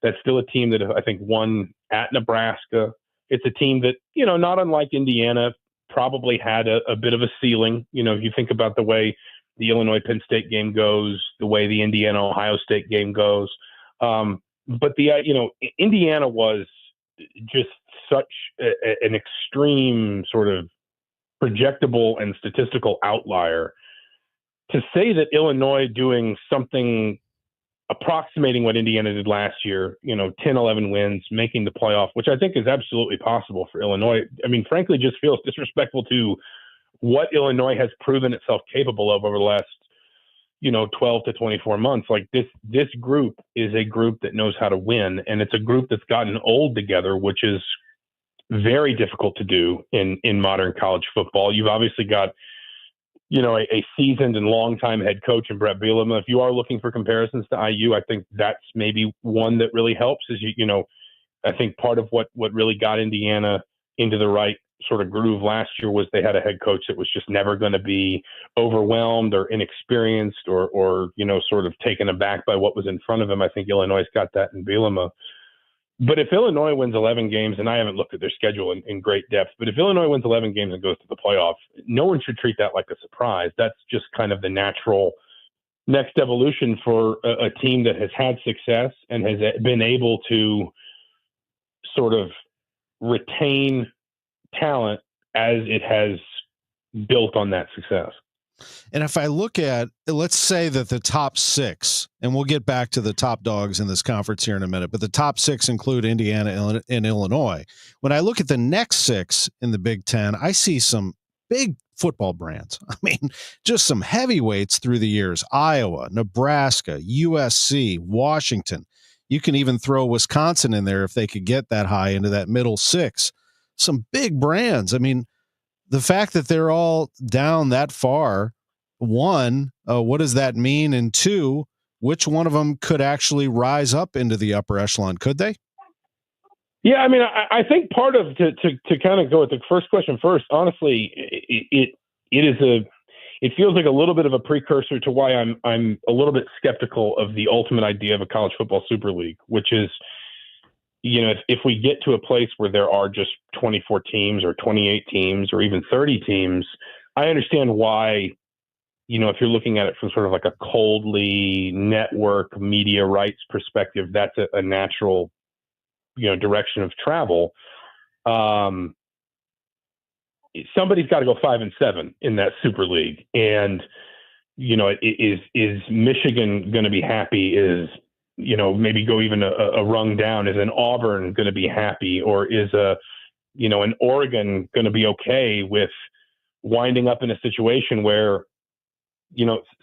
That's still a team that I think won at Nebraska. It's a team that, not unlike Indiana, probably had a bit of a ceiling. If you think about the way the Illinois-Penn State game goes, the way the Indiana-Ohio State game goes. But Indiana was just such an extreme sort of projectable and statistical outlier. To say that Illinois doing something approximating what Indiana did last year, 10, 11 wins, making the playoff, which I think is absolutely possible for Illinois. I mean, frankly, just feels disrespectful to what Illinois has proven itself capable of over the last, 12 to 24 months. Like this group is a group that knows how to win, and it's a group that's gotten old together, which is very difficult to do in modern college football. You've obviously got, a seasoned and longtime head coach in Brett Bielema. If you are looking for comparisons to IU, I think that's maybe one that really helps. Is I think part of what really got Indiana into the right sort of groove last year was they had a head coach that was just never going to be overwhelmed or inexperienced or sort of taken aback by what was in front of him. I think Illinois got that in Bielema. But if Illinois wins 11 games, and I haven't looked at their schedule in great depth, but if Illinois wins 11 games and goes to the playoff, no one should treat that like a surprise. That's just kind of the natural next evolution for a team that has had success and has been able to sort of retain talent as it has built on that success. And if I look at, let's say that the top 6, and we'll get back to the top dogs in this conference here in a minute, but the top 6 include Indiana and Illinois. When I look at the next 6 in the Big Ten, I see some big football brands. I mean, just some heavyweights through the years: Iowa, Nebraska, USC, Washington. You can even throw Wisconsin in there if they could get that high into that middle 6. Some big brands. I mean, the fact that they're all down that far, one, what does that mean? And two, which one of them could actually rise up into the upper echelon? Could they? Yeah, I mean, I think part of to kind of go with the first question first. Honestly, it feels like a little bit of a precursor to why I'm a little bit skeptical of the ultimate idea of a college football super league, which is, if we get to a place where there are just 24 teams or 28 teams or even 30 teams, I understand why, if you're looking at it from sort of like a coldly network media rights perspective, that's a natural, direction of travel. Somebody's got to go 5-7 in that super league. And, is Michigan going to be happy? Is maybe go even a rung down. Is an Auburn going to be happy, or is an Oregon going to be okay with winding up in a situation where,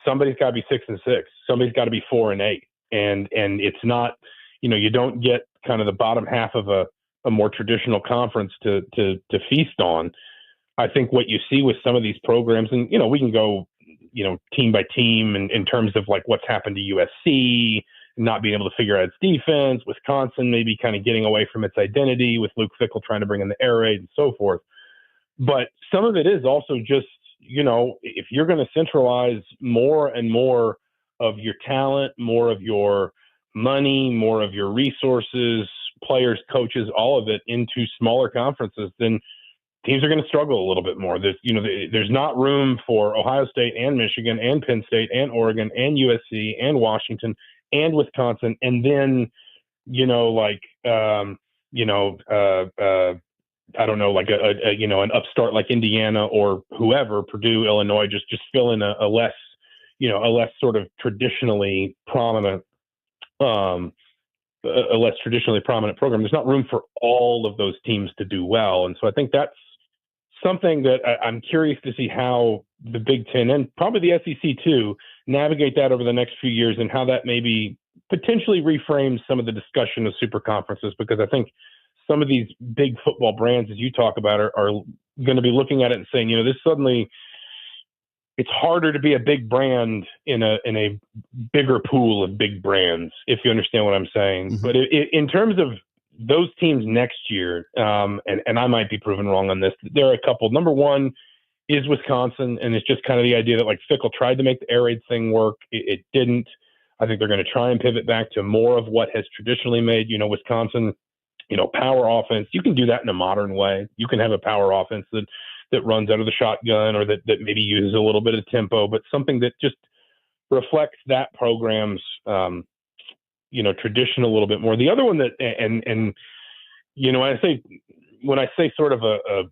somebody's got to be 6-6, somebody's got to be 4-8, and it's not, you don't get kind of the bottom half of a more traditional conference to feast on. I think what you see with some of these programs, and we can go team by team in terms of like what's happened to USC, not being able to figure out its defense, Wisconsin maybe kind of getting away from its identity with Luke Fickell trying to bring in the air raid and so forth. But some of it is also just, if you're going to centralize more and more of your talent, more of your money, more of your resources, players, coaches, all of it into smaller conferences, then teams are going to struggle a little bit more. There's not room for Ohio State and Michigan and Penn State and Oregon and USC and Washington and Wisconsin. And then, I don't know, like an upstart like Indiana or whoever, Purdue, Illinois, just fill in a less sort of traditionally prominent, a less traditionally prominent program. There's not room for all of those teams to do well. And so I think that's something that I'm curious to see how the Big Ten and probably the SEC too navigate that over the next few years, and how that maybe potentially reframes some of the discussion of super conferences, because I think some of these big football brands, as you talk about, are going to be looking at it and saying, this suddenly, it's harder to be a big brand in a bigger pool of big brands, if you understand what I'm saying. Mm-hmm. But in terms of those teams next year, and I might be proven wrong on this, there are a couple. Number one is Wisconsin, and it's just kind of the idea that like Fickell tried to make the air raid thing work. It didn't. I think they're going to try and pivot back to more of what has traditionally made, Wisconsin, power offense. You can do that in a modern way. You can have a power offense that runs out of the shotgun, or that maybe uses a little bit of tempo, but something that just reflects that program's, tradition a little bit more. The other one that, and when I say sort of a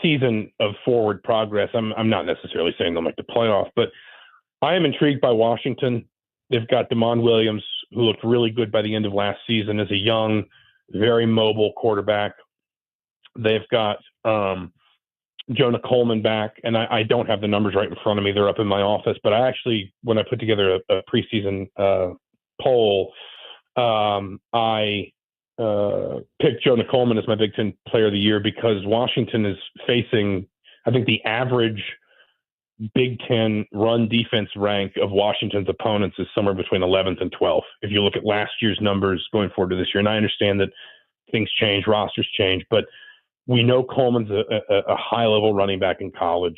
season of forward progress, I'm not necessarily saying they'll make the playoff, but I am intrigued by Washington. They've got DeMond Williams, who looked really good by the end of last season as a young, very mobile quarterback. They've got Jonah Coleman back, and I don't have the numbers right in front of me. They're up in my office. But I actually, when I put together a preseason poll, I picked Jonah Coleman as my Big Ten Player of the Year, because Washington is facing, I think, the average Big Ten run defense rank of Washington's opponents is somewhere between 11th and 12th. If you look at last year's numbers going forward to this year, and I understand that things change, rosters change, but we know Coleman's a high-level running back in college.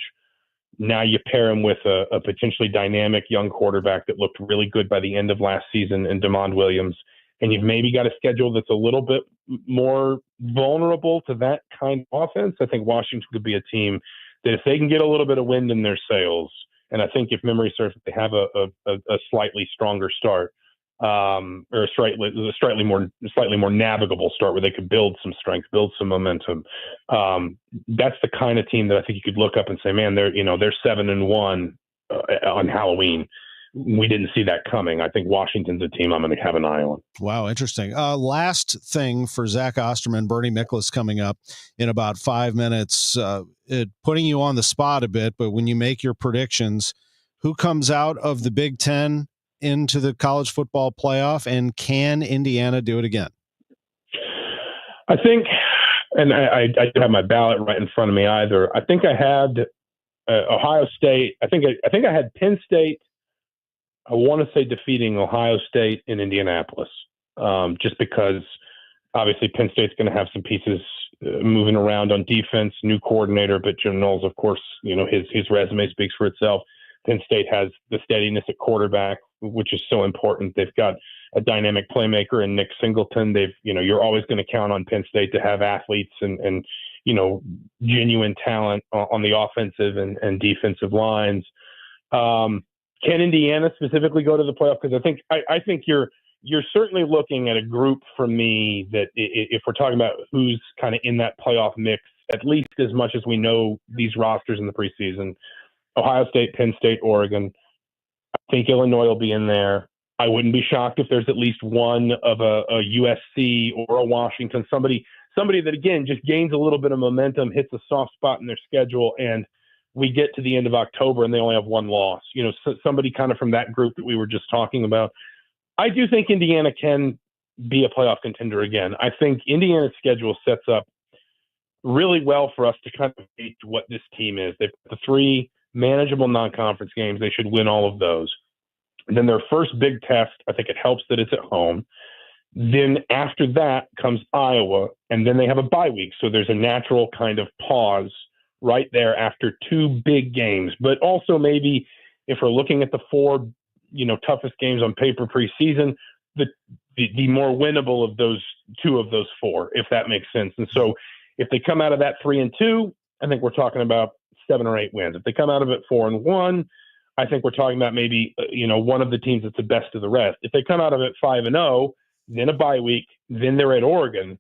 Now you pair him with a potentially dynamic young quarterback that looked really good by the end of last season in DeMond Williams, and you've maybe got a schedule that's a little bit more vulnerable to that kind of offense. I think Washington could be a team that if they can get a little bit of wind in their sails, and I think if memory serves, they have a slightly stronger start, or a slightly more navigable start where they could build some strength, build some momentum. That's the kind of team that I think you could look up and say, man, they're 7-1 on Halloween. We didn't see that coming. I think Washington's a team I'm going to have an eye on. Wow, interesting. Last thing for Zach Osterman, Bernie Miklasz coming up in about 5 minutes. Putting you on the spot a bit, but when you make your predictions, who comes out of the Big Ten into the college football playoff, and can Indiana do it again? I think, and I don't have my ballot right in front of me either. I think I had Ohio State. I think I had Penn State. I want to say defeating Ohio State in Indianapolis, just because obviously Penn State's going to have some pieces moving around on defense, new coordinator, but Jim Knowles, of course, his resume speaks for itself. Penn State has the steadiness at quarterback, which is so important. They've got a dynamic playmaker in Nick Singleton. You're always going to count on Penn State to have athletes and genuine talent on the offensive and defensive lines. Can Indiana specifically go to the playoff? Because I think you're certainly looking at a group for me that, if we're talking about who's kind of in that playoff mix, at least as much as we know these rosters in the preseason, Ohio State, Penn State, Oregon. I think Illinois will be in there. I wouldn't be shocked if there's at least one of a USC or a Washington, somebody that, again, just gains a little bit of momentum, hits a soft spot in their schedule, and we get to the end of October and they only have one loss. Somebody kind of from that group that we were just talking about. I do think Indiana can be a playoff contender again. I think Indiana's schedule sets up really well for us to kind of gauge what this team is. They've got the 3 manageable non-conference games. They should win all of those. And then their first big test, I think it helps that it's at home. Then after that comes Iowa, and then they have a bye week. So there's a natural kind of pause right there after 2 big games. But also maybe if we're looking at the 4, toughest games on paper preseason, the more winnable of those 2 of those 4, if that makes sense. And so if they come out of that 3-2, I think we're talking about 7 or 8 wins. If they come out of it 4-1, I think we're talking about maybe, one of the teams that's the best of the rest. If they come out of it 5-0, then a bye week, then they're at Oregon,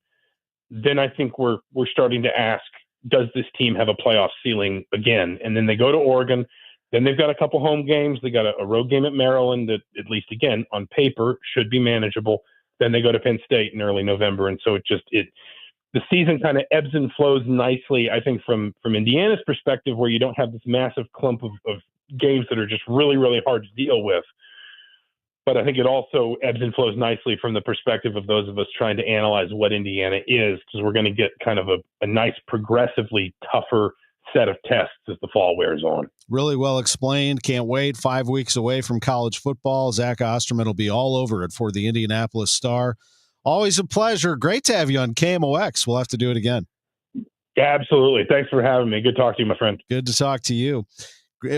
then I think we're starting to ask, does this team have a playoff ceiling again? And then they go to Oregon, then they've got a couple home games. They got a road game at Maryland that, at least again, on paper, should be manageable. Then they go to Penn State in early November. And so the season kind of ebbs and flows nicely, I think, from Indiana's perspective, where you don't have this massive clump of games that are just really, really hard to deal with. But I think it also ebbs and flows nicely from the perspective of those of us trying to analyze what Indiana is, because we're going to get kind of a nice, progressively tougher set of tests as the fall wears on. Really well explained. Can't wait. 5 weeks away from college football. Zach Osterman will be all over it for the Indianapolis Star. Always a pleasure. Great to have you on KMOX. We'll have to do it again. Absolutely. Thanks for having me. Good to talk to you, my friend. Good to talk to you.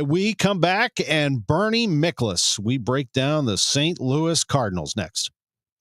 We come back, and Bernie Miklasz. We break down the St. Louis Cardinals next.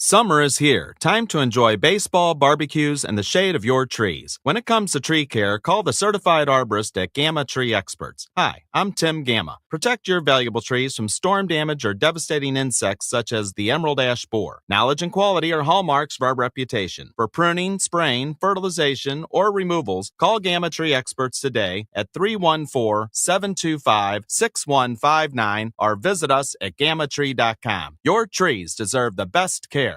Summer is here. Time to enjoy baseball, barbecues, and the shade of your trees. When it comes to tree care, call the certified arborist at Gamma Tree Experts. Hi, I'm Tim Gamma. Protect your valuable trees from storm damage or devastating insects such as the emerald ash borer. Knowledge and quality are hallmarks of our reputation. For pruning, spraying, fertilization, or removals, call Gamma Tree Experts today at 314-725-6159 or visit us at gammatree.com. Your trees deserve the best care.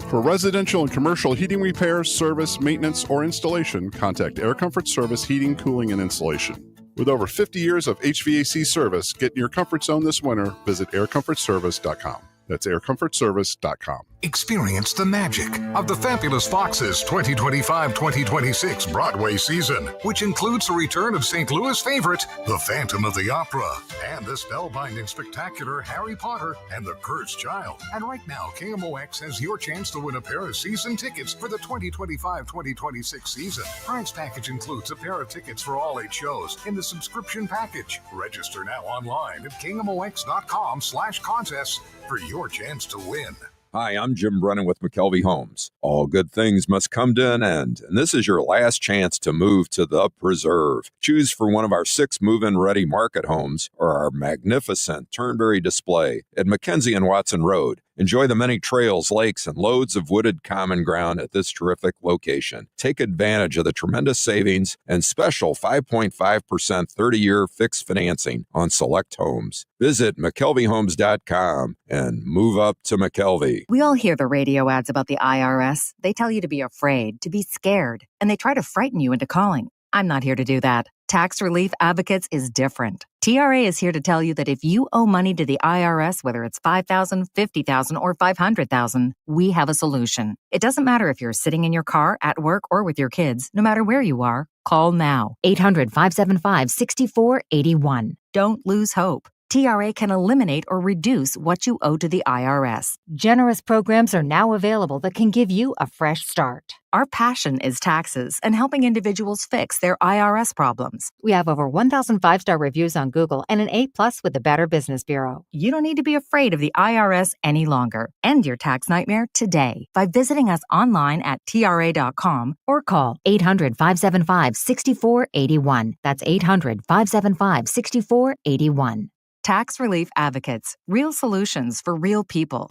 For residential and commercial heating repairs, service, maintenance, or installation, contact Air Comfort Service Heating, Cooling, and Installation. With over 50 years of HVAC service, get in your comfort zone this winter. Visit aircomfortservice.com. That's aircomfortservice.com. Experience the magic of the Fabulous Foxes 2025-2026 Broadway season, which includes the return of St. Louis favorite, The Phantom of the Opera, and the spellbinding spectacular Harry Potter and the Cursed Child. And right now, KMOX has your chance to win a pair of season tickets for the 2025-2026 season. Prize package includes a pair of tickets for all 8 shows in the subscription package. Register now online at KMOX.com/contests for your chance to win. Hi, I'm Jim Brennan with McKelvey Homes. All good things must come to an end, and this is your last chance to move to the Preserve. Choose for one of our 6 move-in ready market homes or our magnificent Turnberry display at Mackenzie and Watson Road. Enjoy the many trails, lakes, and loads of wooded common ground at this terrific location. Take advantage of the tremendous savings and special 5.5% 30-year fixed financing on select homes. Visit McKelveyHomes.com and move up to McKelvey. We all hear the radio ads about the IRS. They tell you to be afraid, to be scared, and they try to frighten you into calling. I'm not here to do that. Tax Relief Advocates is different. TRA is here to tell you that if you owe money to the IRS, whether it's $5,000, $50,000, or $500,000, we have a solution. It doesn't matter if you're sitting in your car, at work, or with your kids. No matter where you are, call now. 800-575-6481. Don't lose hope. TRA can eliminate or reduce what you owe to the IRS. Generous programs are now available that can give you a fresh start. Our passion is taxes and helping individuals fix their IRS problems. We have over 1,000 5-star reviews on Google and an A+ with the Better Business Bureau. You don't need to be afraid of the IRS any longer. End your tax nightmare today by visiting us online at TRA.com or call 800-575-6481. That's 800-575-6481. Tax Relief Advocates. Real solutions for real people.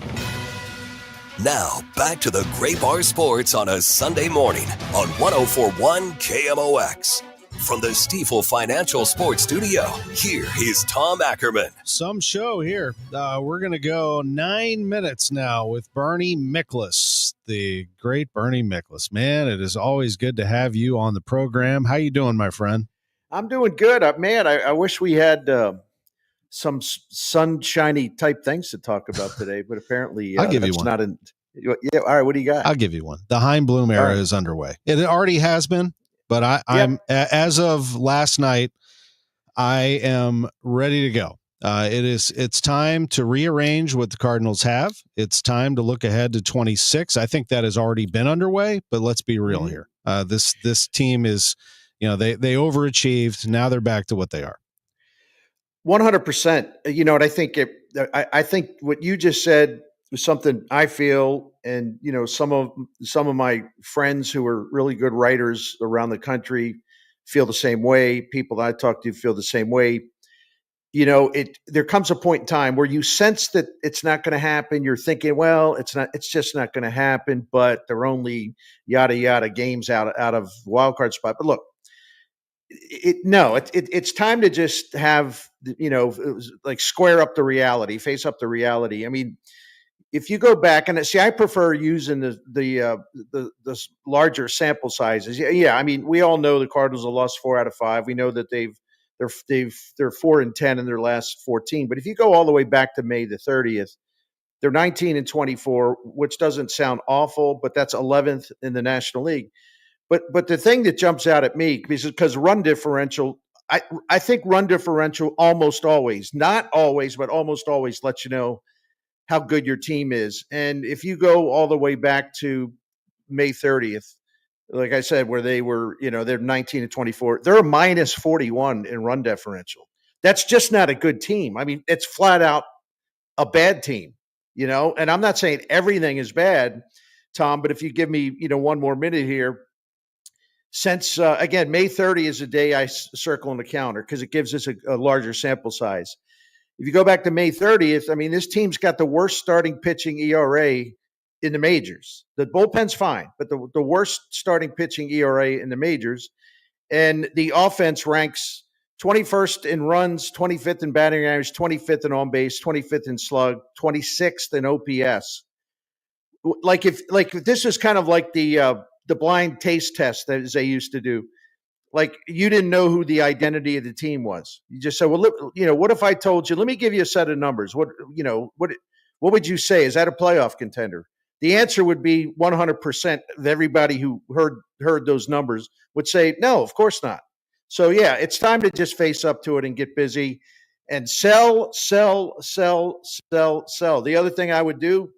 Now, back to the Great Bar Sports on a Sunday morning on 104.1 KMOX. From the Stifel Financial Sports Studio, here is Tom Ackerman. Some show here. We're going to go 9 minutes now with Bernie Miklasz, the great Bernie Miklasz. Man, it is always good to have you on the program. How you doing, my friend? I'm doing good. Man, I wish we had some sunshiny type things to talk about today, but apparently I'll give you one. Yeah, all right, what do you got? I'll give you one. The Heim Bloom era is underway. It already has been. But I'm as of last night, I am ready to go. It's time to rearrange what the Cardinals have. It's time to look ahead to 26. I think that has already been underway, but let's be real here. This team is, they overachieved. Now they're back to what they are. 100%. And I think what you just said was something I feel, and some of my friends who are really good writers around the country feel the same way. People that I talk to feel the same way. There comes a point in time where you sense that it's not going to happen. You're thinking, well, it's just not going to happen, but they're only yada, yada games out of wild card spot. But look, it's time to just have, like square up the reality, face up the reality. I mean, if you go back and I prefer using the larger sample sizes. Yeah. I mean, we all know the Cardinals have lost 4 out of 5. We know that they're 4-10 in their last 14. But if you go all the way back to May the 30th, they're 19-24, which doesn't sound awful, but that's 11th in the National League. But the thing that jumps out at me, because run differential, I think run differential almost always, not always, but almost always lets you know how good your team is. And if you go all the way back to May 30th, like I said, where they were, they're 19-24, they're a minus 41 in run differential. That's just not a good team. I mean, it's flat out a bad team, and I'm not saying everything is bad, Tom, but if you give me, one more minute here, since, again, May 30 is a day I circle in the calendar because it gives us a larger sample size. If you go back to May 30th, I mean, this team's got the worst starting pitching ERA in the majors. The bullpen's fine, but the worst starting pitching ERA in the majors. And the offense ranks 21st in runs, 25th in batting average, 25th in on base, 25th in slug, 26th in OPS. Like if this is kind of like the blind taste test that they used to do. Like you didn't know who the identity of the team was. You just said, well, what if I told you, let me give you a set of numbers. What would you say? Is that a playoff contender? The answer would be 100% of everybody who heard those numbers would say, no, of course not. So yeah, it's time to just face up to it and get busy and sell. The other thing I would do,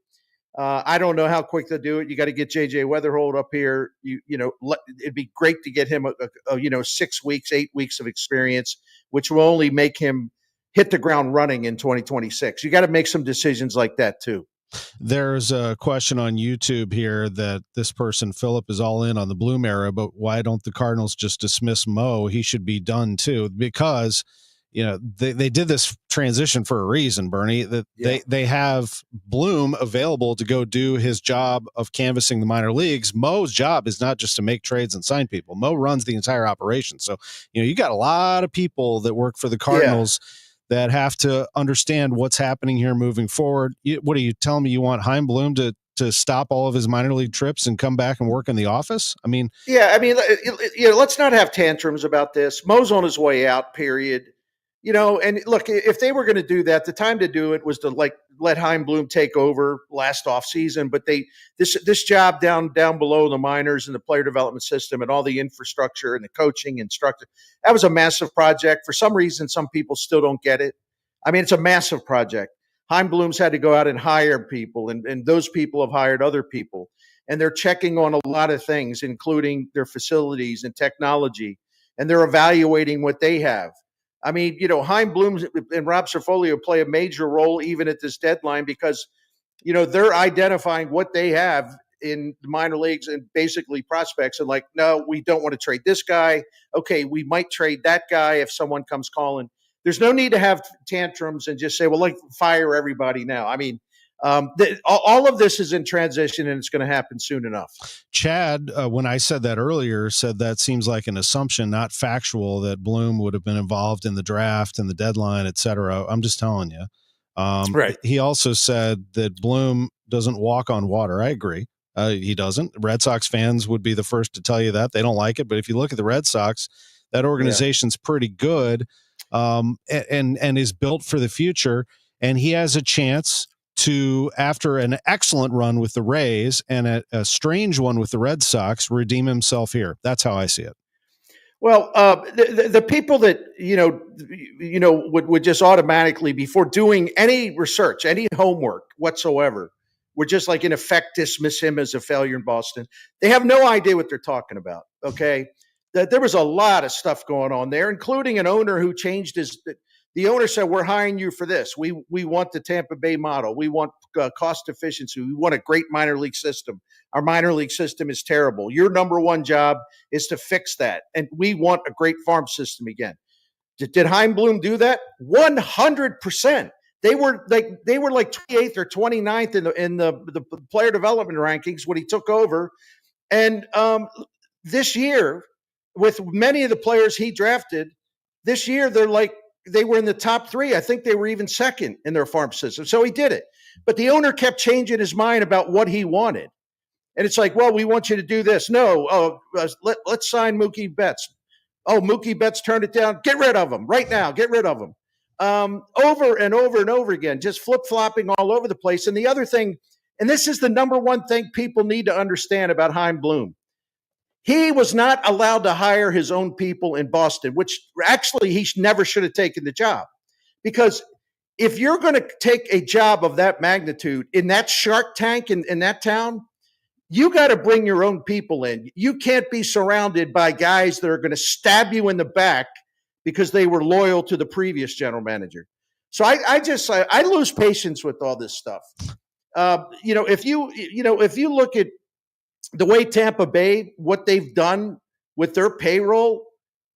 I don't know how quick they'll do it. You got to get JJ Weatherhold up here. It'd be great to get him 6 weeks, 8 weeks of experience, which will only make him hit the ground running in 2026. You got to make some decisions like that too. There's a question on YouTube here that this person, Philip, is all in on the Bloom era, but why don't the Cardinals just dismiss Mo? He should be done too, because they did this transition for a reason, Bernie, that they have Bloom available to go do his job of canvassing the minor leagues. Mo's job is not just to make trades and sign people. Mo runs the entire operation. So, you got a lot of people that work for the Cardinals that have to understand what's happening here moving forward. What are you telling me? You want Chaim Bloom to stop all of his minor league trips and come back and work in the office? I mean, let's not have tantrums about this. Mo's on his way out, period. And look, if they were going to do that, the time to do it was to let Chaim Bloom take over last offseason. But this job down below the minors and the player development system and all the infrastructure and the coaching instructor, that was a massive project. For some reason, some people still don't get it. I mean, it's a massive project. Chaim Bloom's had to go out and hire people, and those people have hired other people. And they're checking on a lot of things, including their facilities and technology, and they're evaluating what they have. I mean, Chaim Bloom and Rob Cerfolio play a major role even at this deadline because, they're identifying what they have in the minor leagues and basically prospects and no, we don't want to trade this guy. Okay, we might trade that guy if someone comes calling. There's no need to have tantrums and just say, well, fire everybody now. I mean, all of this is in transition and it's going to happen soon enough. Chad, when I said that earlier, said that seems like an assumption, not factual, that Bloom would have been involved in the draft and the deadline, et cetera. I'm just telling you. Right. He also said that Bloom doesn't walk on water. I agree. He doesn't. Red Sox fans would be the first to tell you that. They don't like it. But if you look at the Red Sox, that organization's pretty good and is built for the future. And he has a chance to, after an excellent run with the Rays and a strange one with the Red Sox, redeem himself here. That's how I see it. Well, the people that would just automatically, before doing any research, any homework whatsoever, would just like in effect dismiss him as a failure in Boston. They have no idea what they're talking about. Okay, that there was a lot of stuff going on there, including an owner who changed his. The owner said, "We're hiring you for this. We want the Tampa Bay model. We want cost efficiency. We want a great minor league system. Our minor league system is terrible. Your number one job is to fix that, and we want a great farm system again." Did Chaim Bloom do that? 100%. They were like 28th or 29th in the player development rankings when he took over, and this year, with many of the players he drafted, this year they were in the top 3. I think they were even second in their farm system. So he did it. But the owner kept changing his mind about what he wanted. And it's like, well, we want you to do this. No, let's sign Mookie Betts. Oh, Mookie Betts turned it down. Get rid of him right now. Get rid of him. Over and over and over again, just flip-flopping all over the place. And the other thing, and this is the number one thing people need to understand about Chaim Bloom. He was not allowed to hire his own people in Boston, which actually he never should have taken the job. Because if you're going to take a job of that magnitude in that Shark Tank in that town, you got to bring your own people in. You can't be surrounded by guys that are going to stab you in the back because they were loyal to the previous general manager. So I lose patience with all this stuff. If you look at the way Tampa Bay, what they've done with their payroll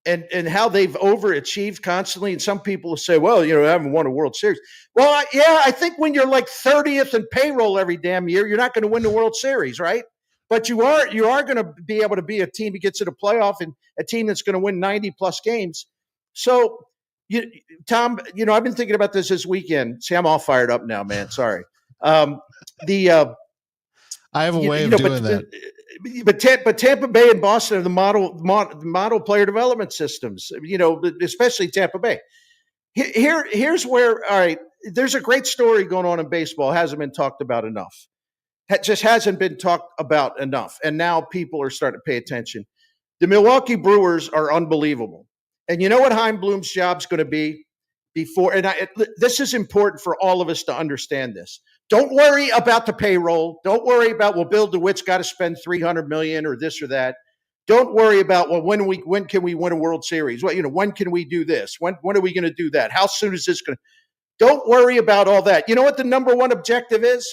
and how they've overachieved constantly. And some people will say, well, they haven't won a World Series. Well, yeah, I think when you're like 30th in payroll every damn year, you're not going to win the World Series, right? But you are going to be able to be a team that gets to the playoff and a team that's going to win 90 plus games. So, Tom, I've been thinking about this weekend. See, I'm all fired up now, man. Sorry. I have a way of doing that. But Tampa Bay and Boston are the model player development systems, especially Tampa Bay. Here's where, all right, there's a great story going on in baseball. It hasn't been talked about enough. It just hasn't been talked about enough. And now people are starting to pay attention. The Milwaukee Brewers are unbelievable. And you know what Chaim Bloom's job's going to be before? And this is important for all of us to understand this. Don't worry about the payroll. Don't worry about, well, Bill DeWitt's got to spend $300 million or this or that. Don't worry about, well, when can we win a World Series? Well, when can we do this? When are we going to do that? How soon is this going to? Don't worry about all that. You know what the number one objective is?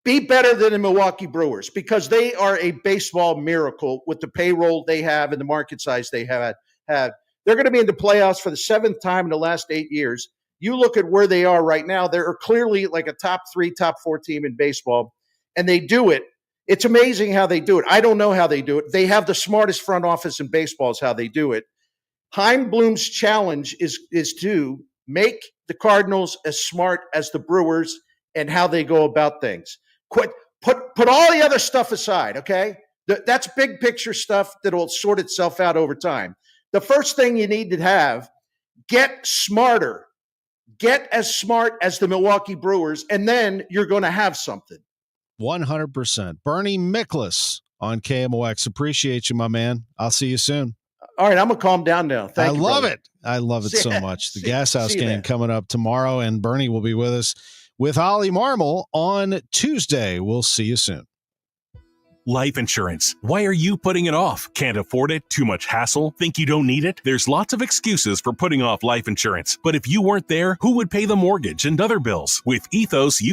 Be better than the Milwaukee Brewers, because they are a baseball miracle with the payroll they have and the market size they have had. They're going to be in the playoffs for the 7th time in the last 8 years. You look at where they are right now, they're clearly like a top 3, top 4 team in baseball, and they do it. It's amazing how they do it. I don't know how they do it. They have the smartest front office in baseball is how they do it. Chaim Bloom's challenge is to make the Cardinals as smart as the Brewers and how they go about things. Put all the other stuff aside, okay? That's big picture stuff that'll sort itself out over time. The first thing you need to have, get smarter. Get as smart as the Milwaukee Brewers, and then you're going to have something. 100%. Bernie Miklasz on KMOX. Appreciate you, my man. I'll see you soon. All right, I'm going to calm down now. Thank you, love brother. it. I love it so much. The Gas House game then. coming up tomorrow, and Bernie will be with us with Ollie Marmol on Tuesday. We'll see you soon. Life insurance. Why are you putting it off? Can't afford it? Too much hassle? Think you don't need it? There's lots of excuses for putting off life insurance. But if you weren't there, who would pay the mortgage and other bills? With Ethos, you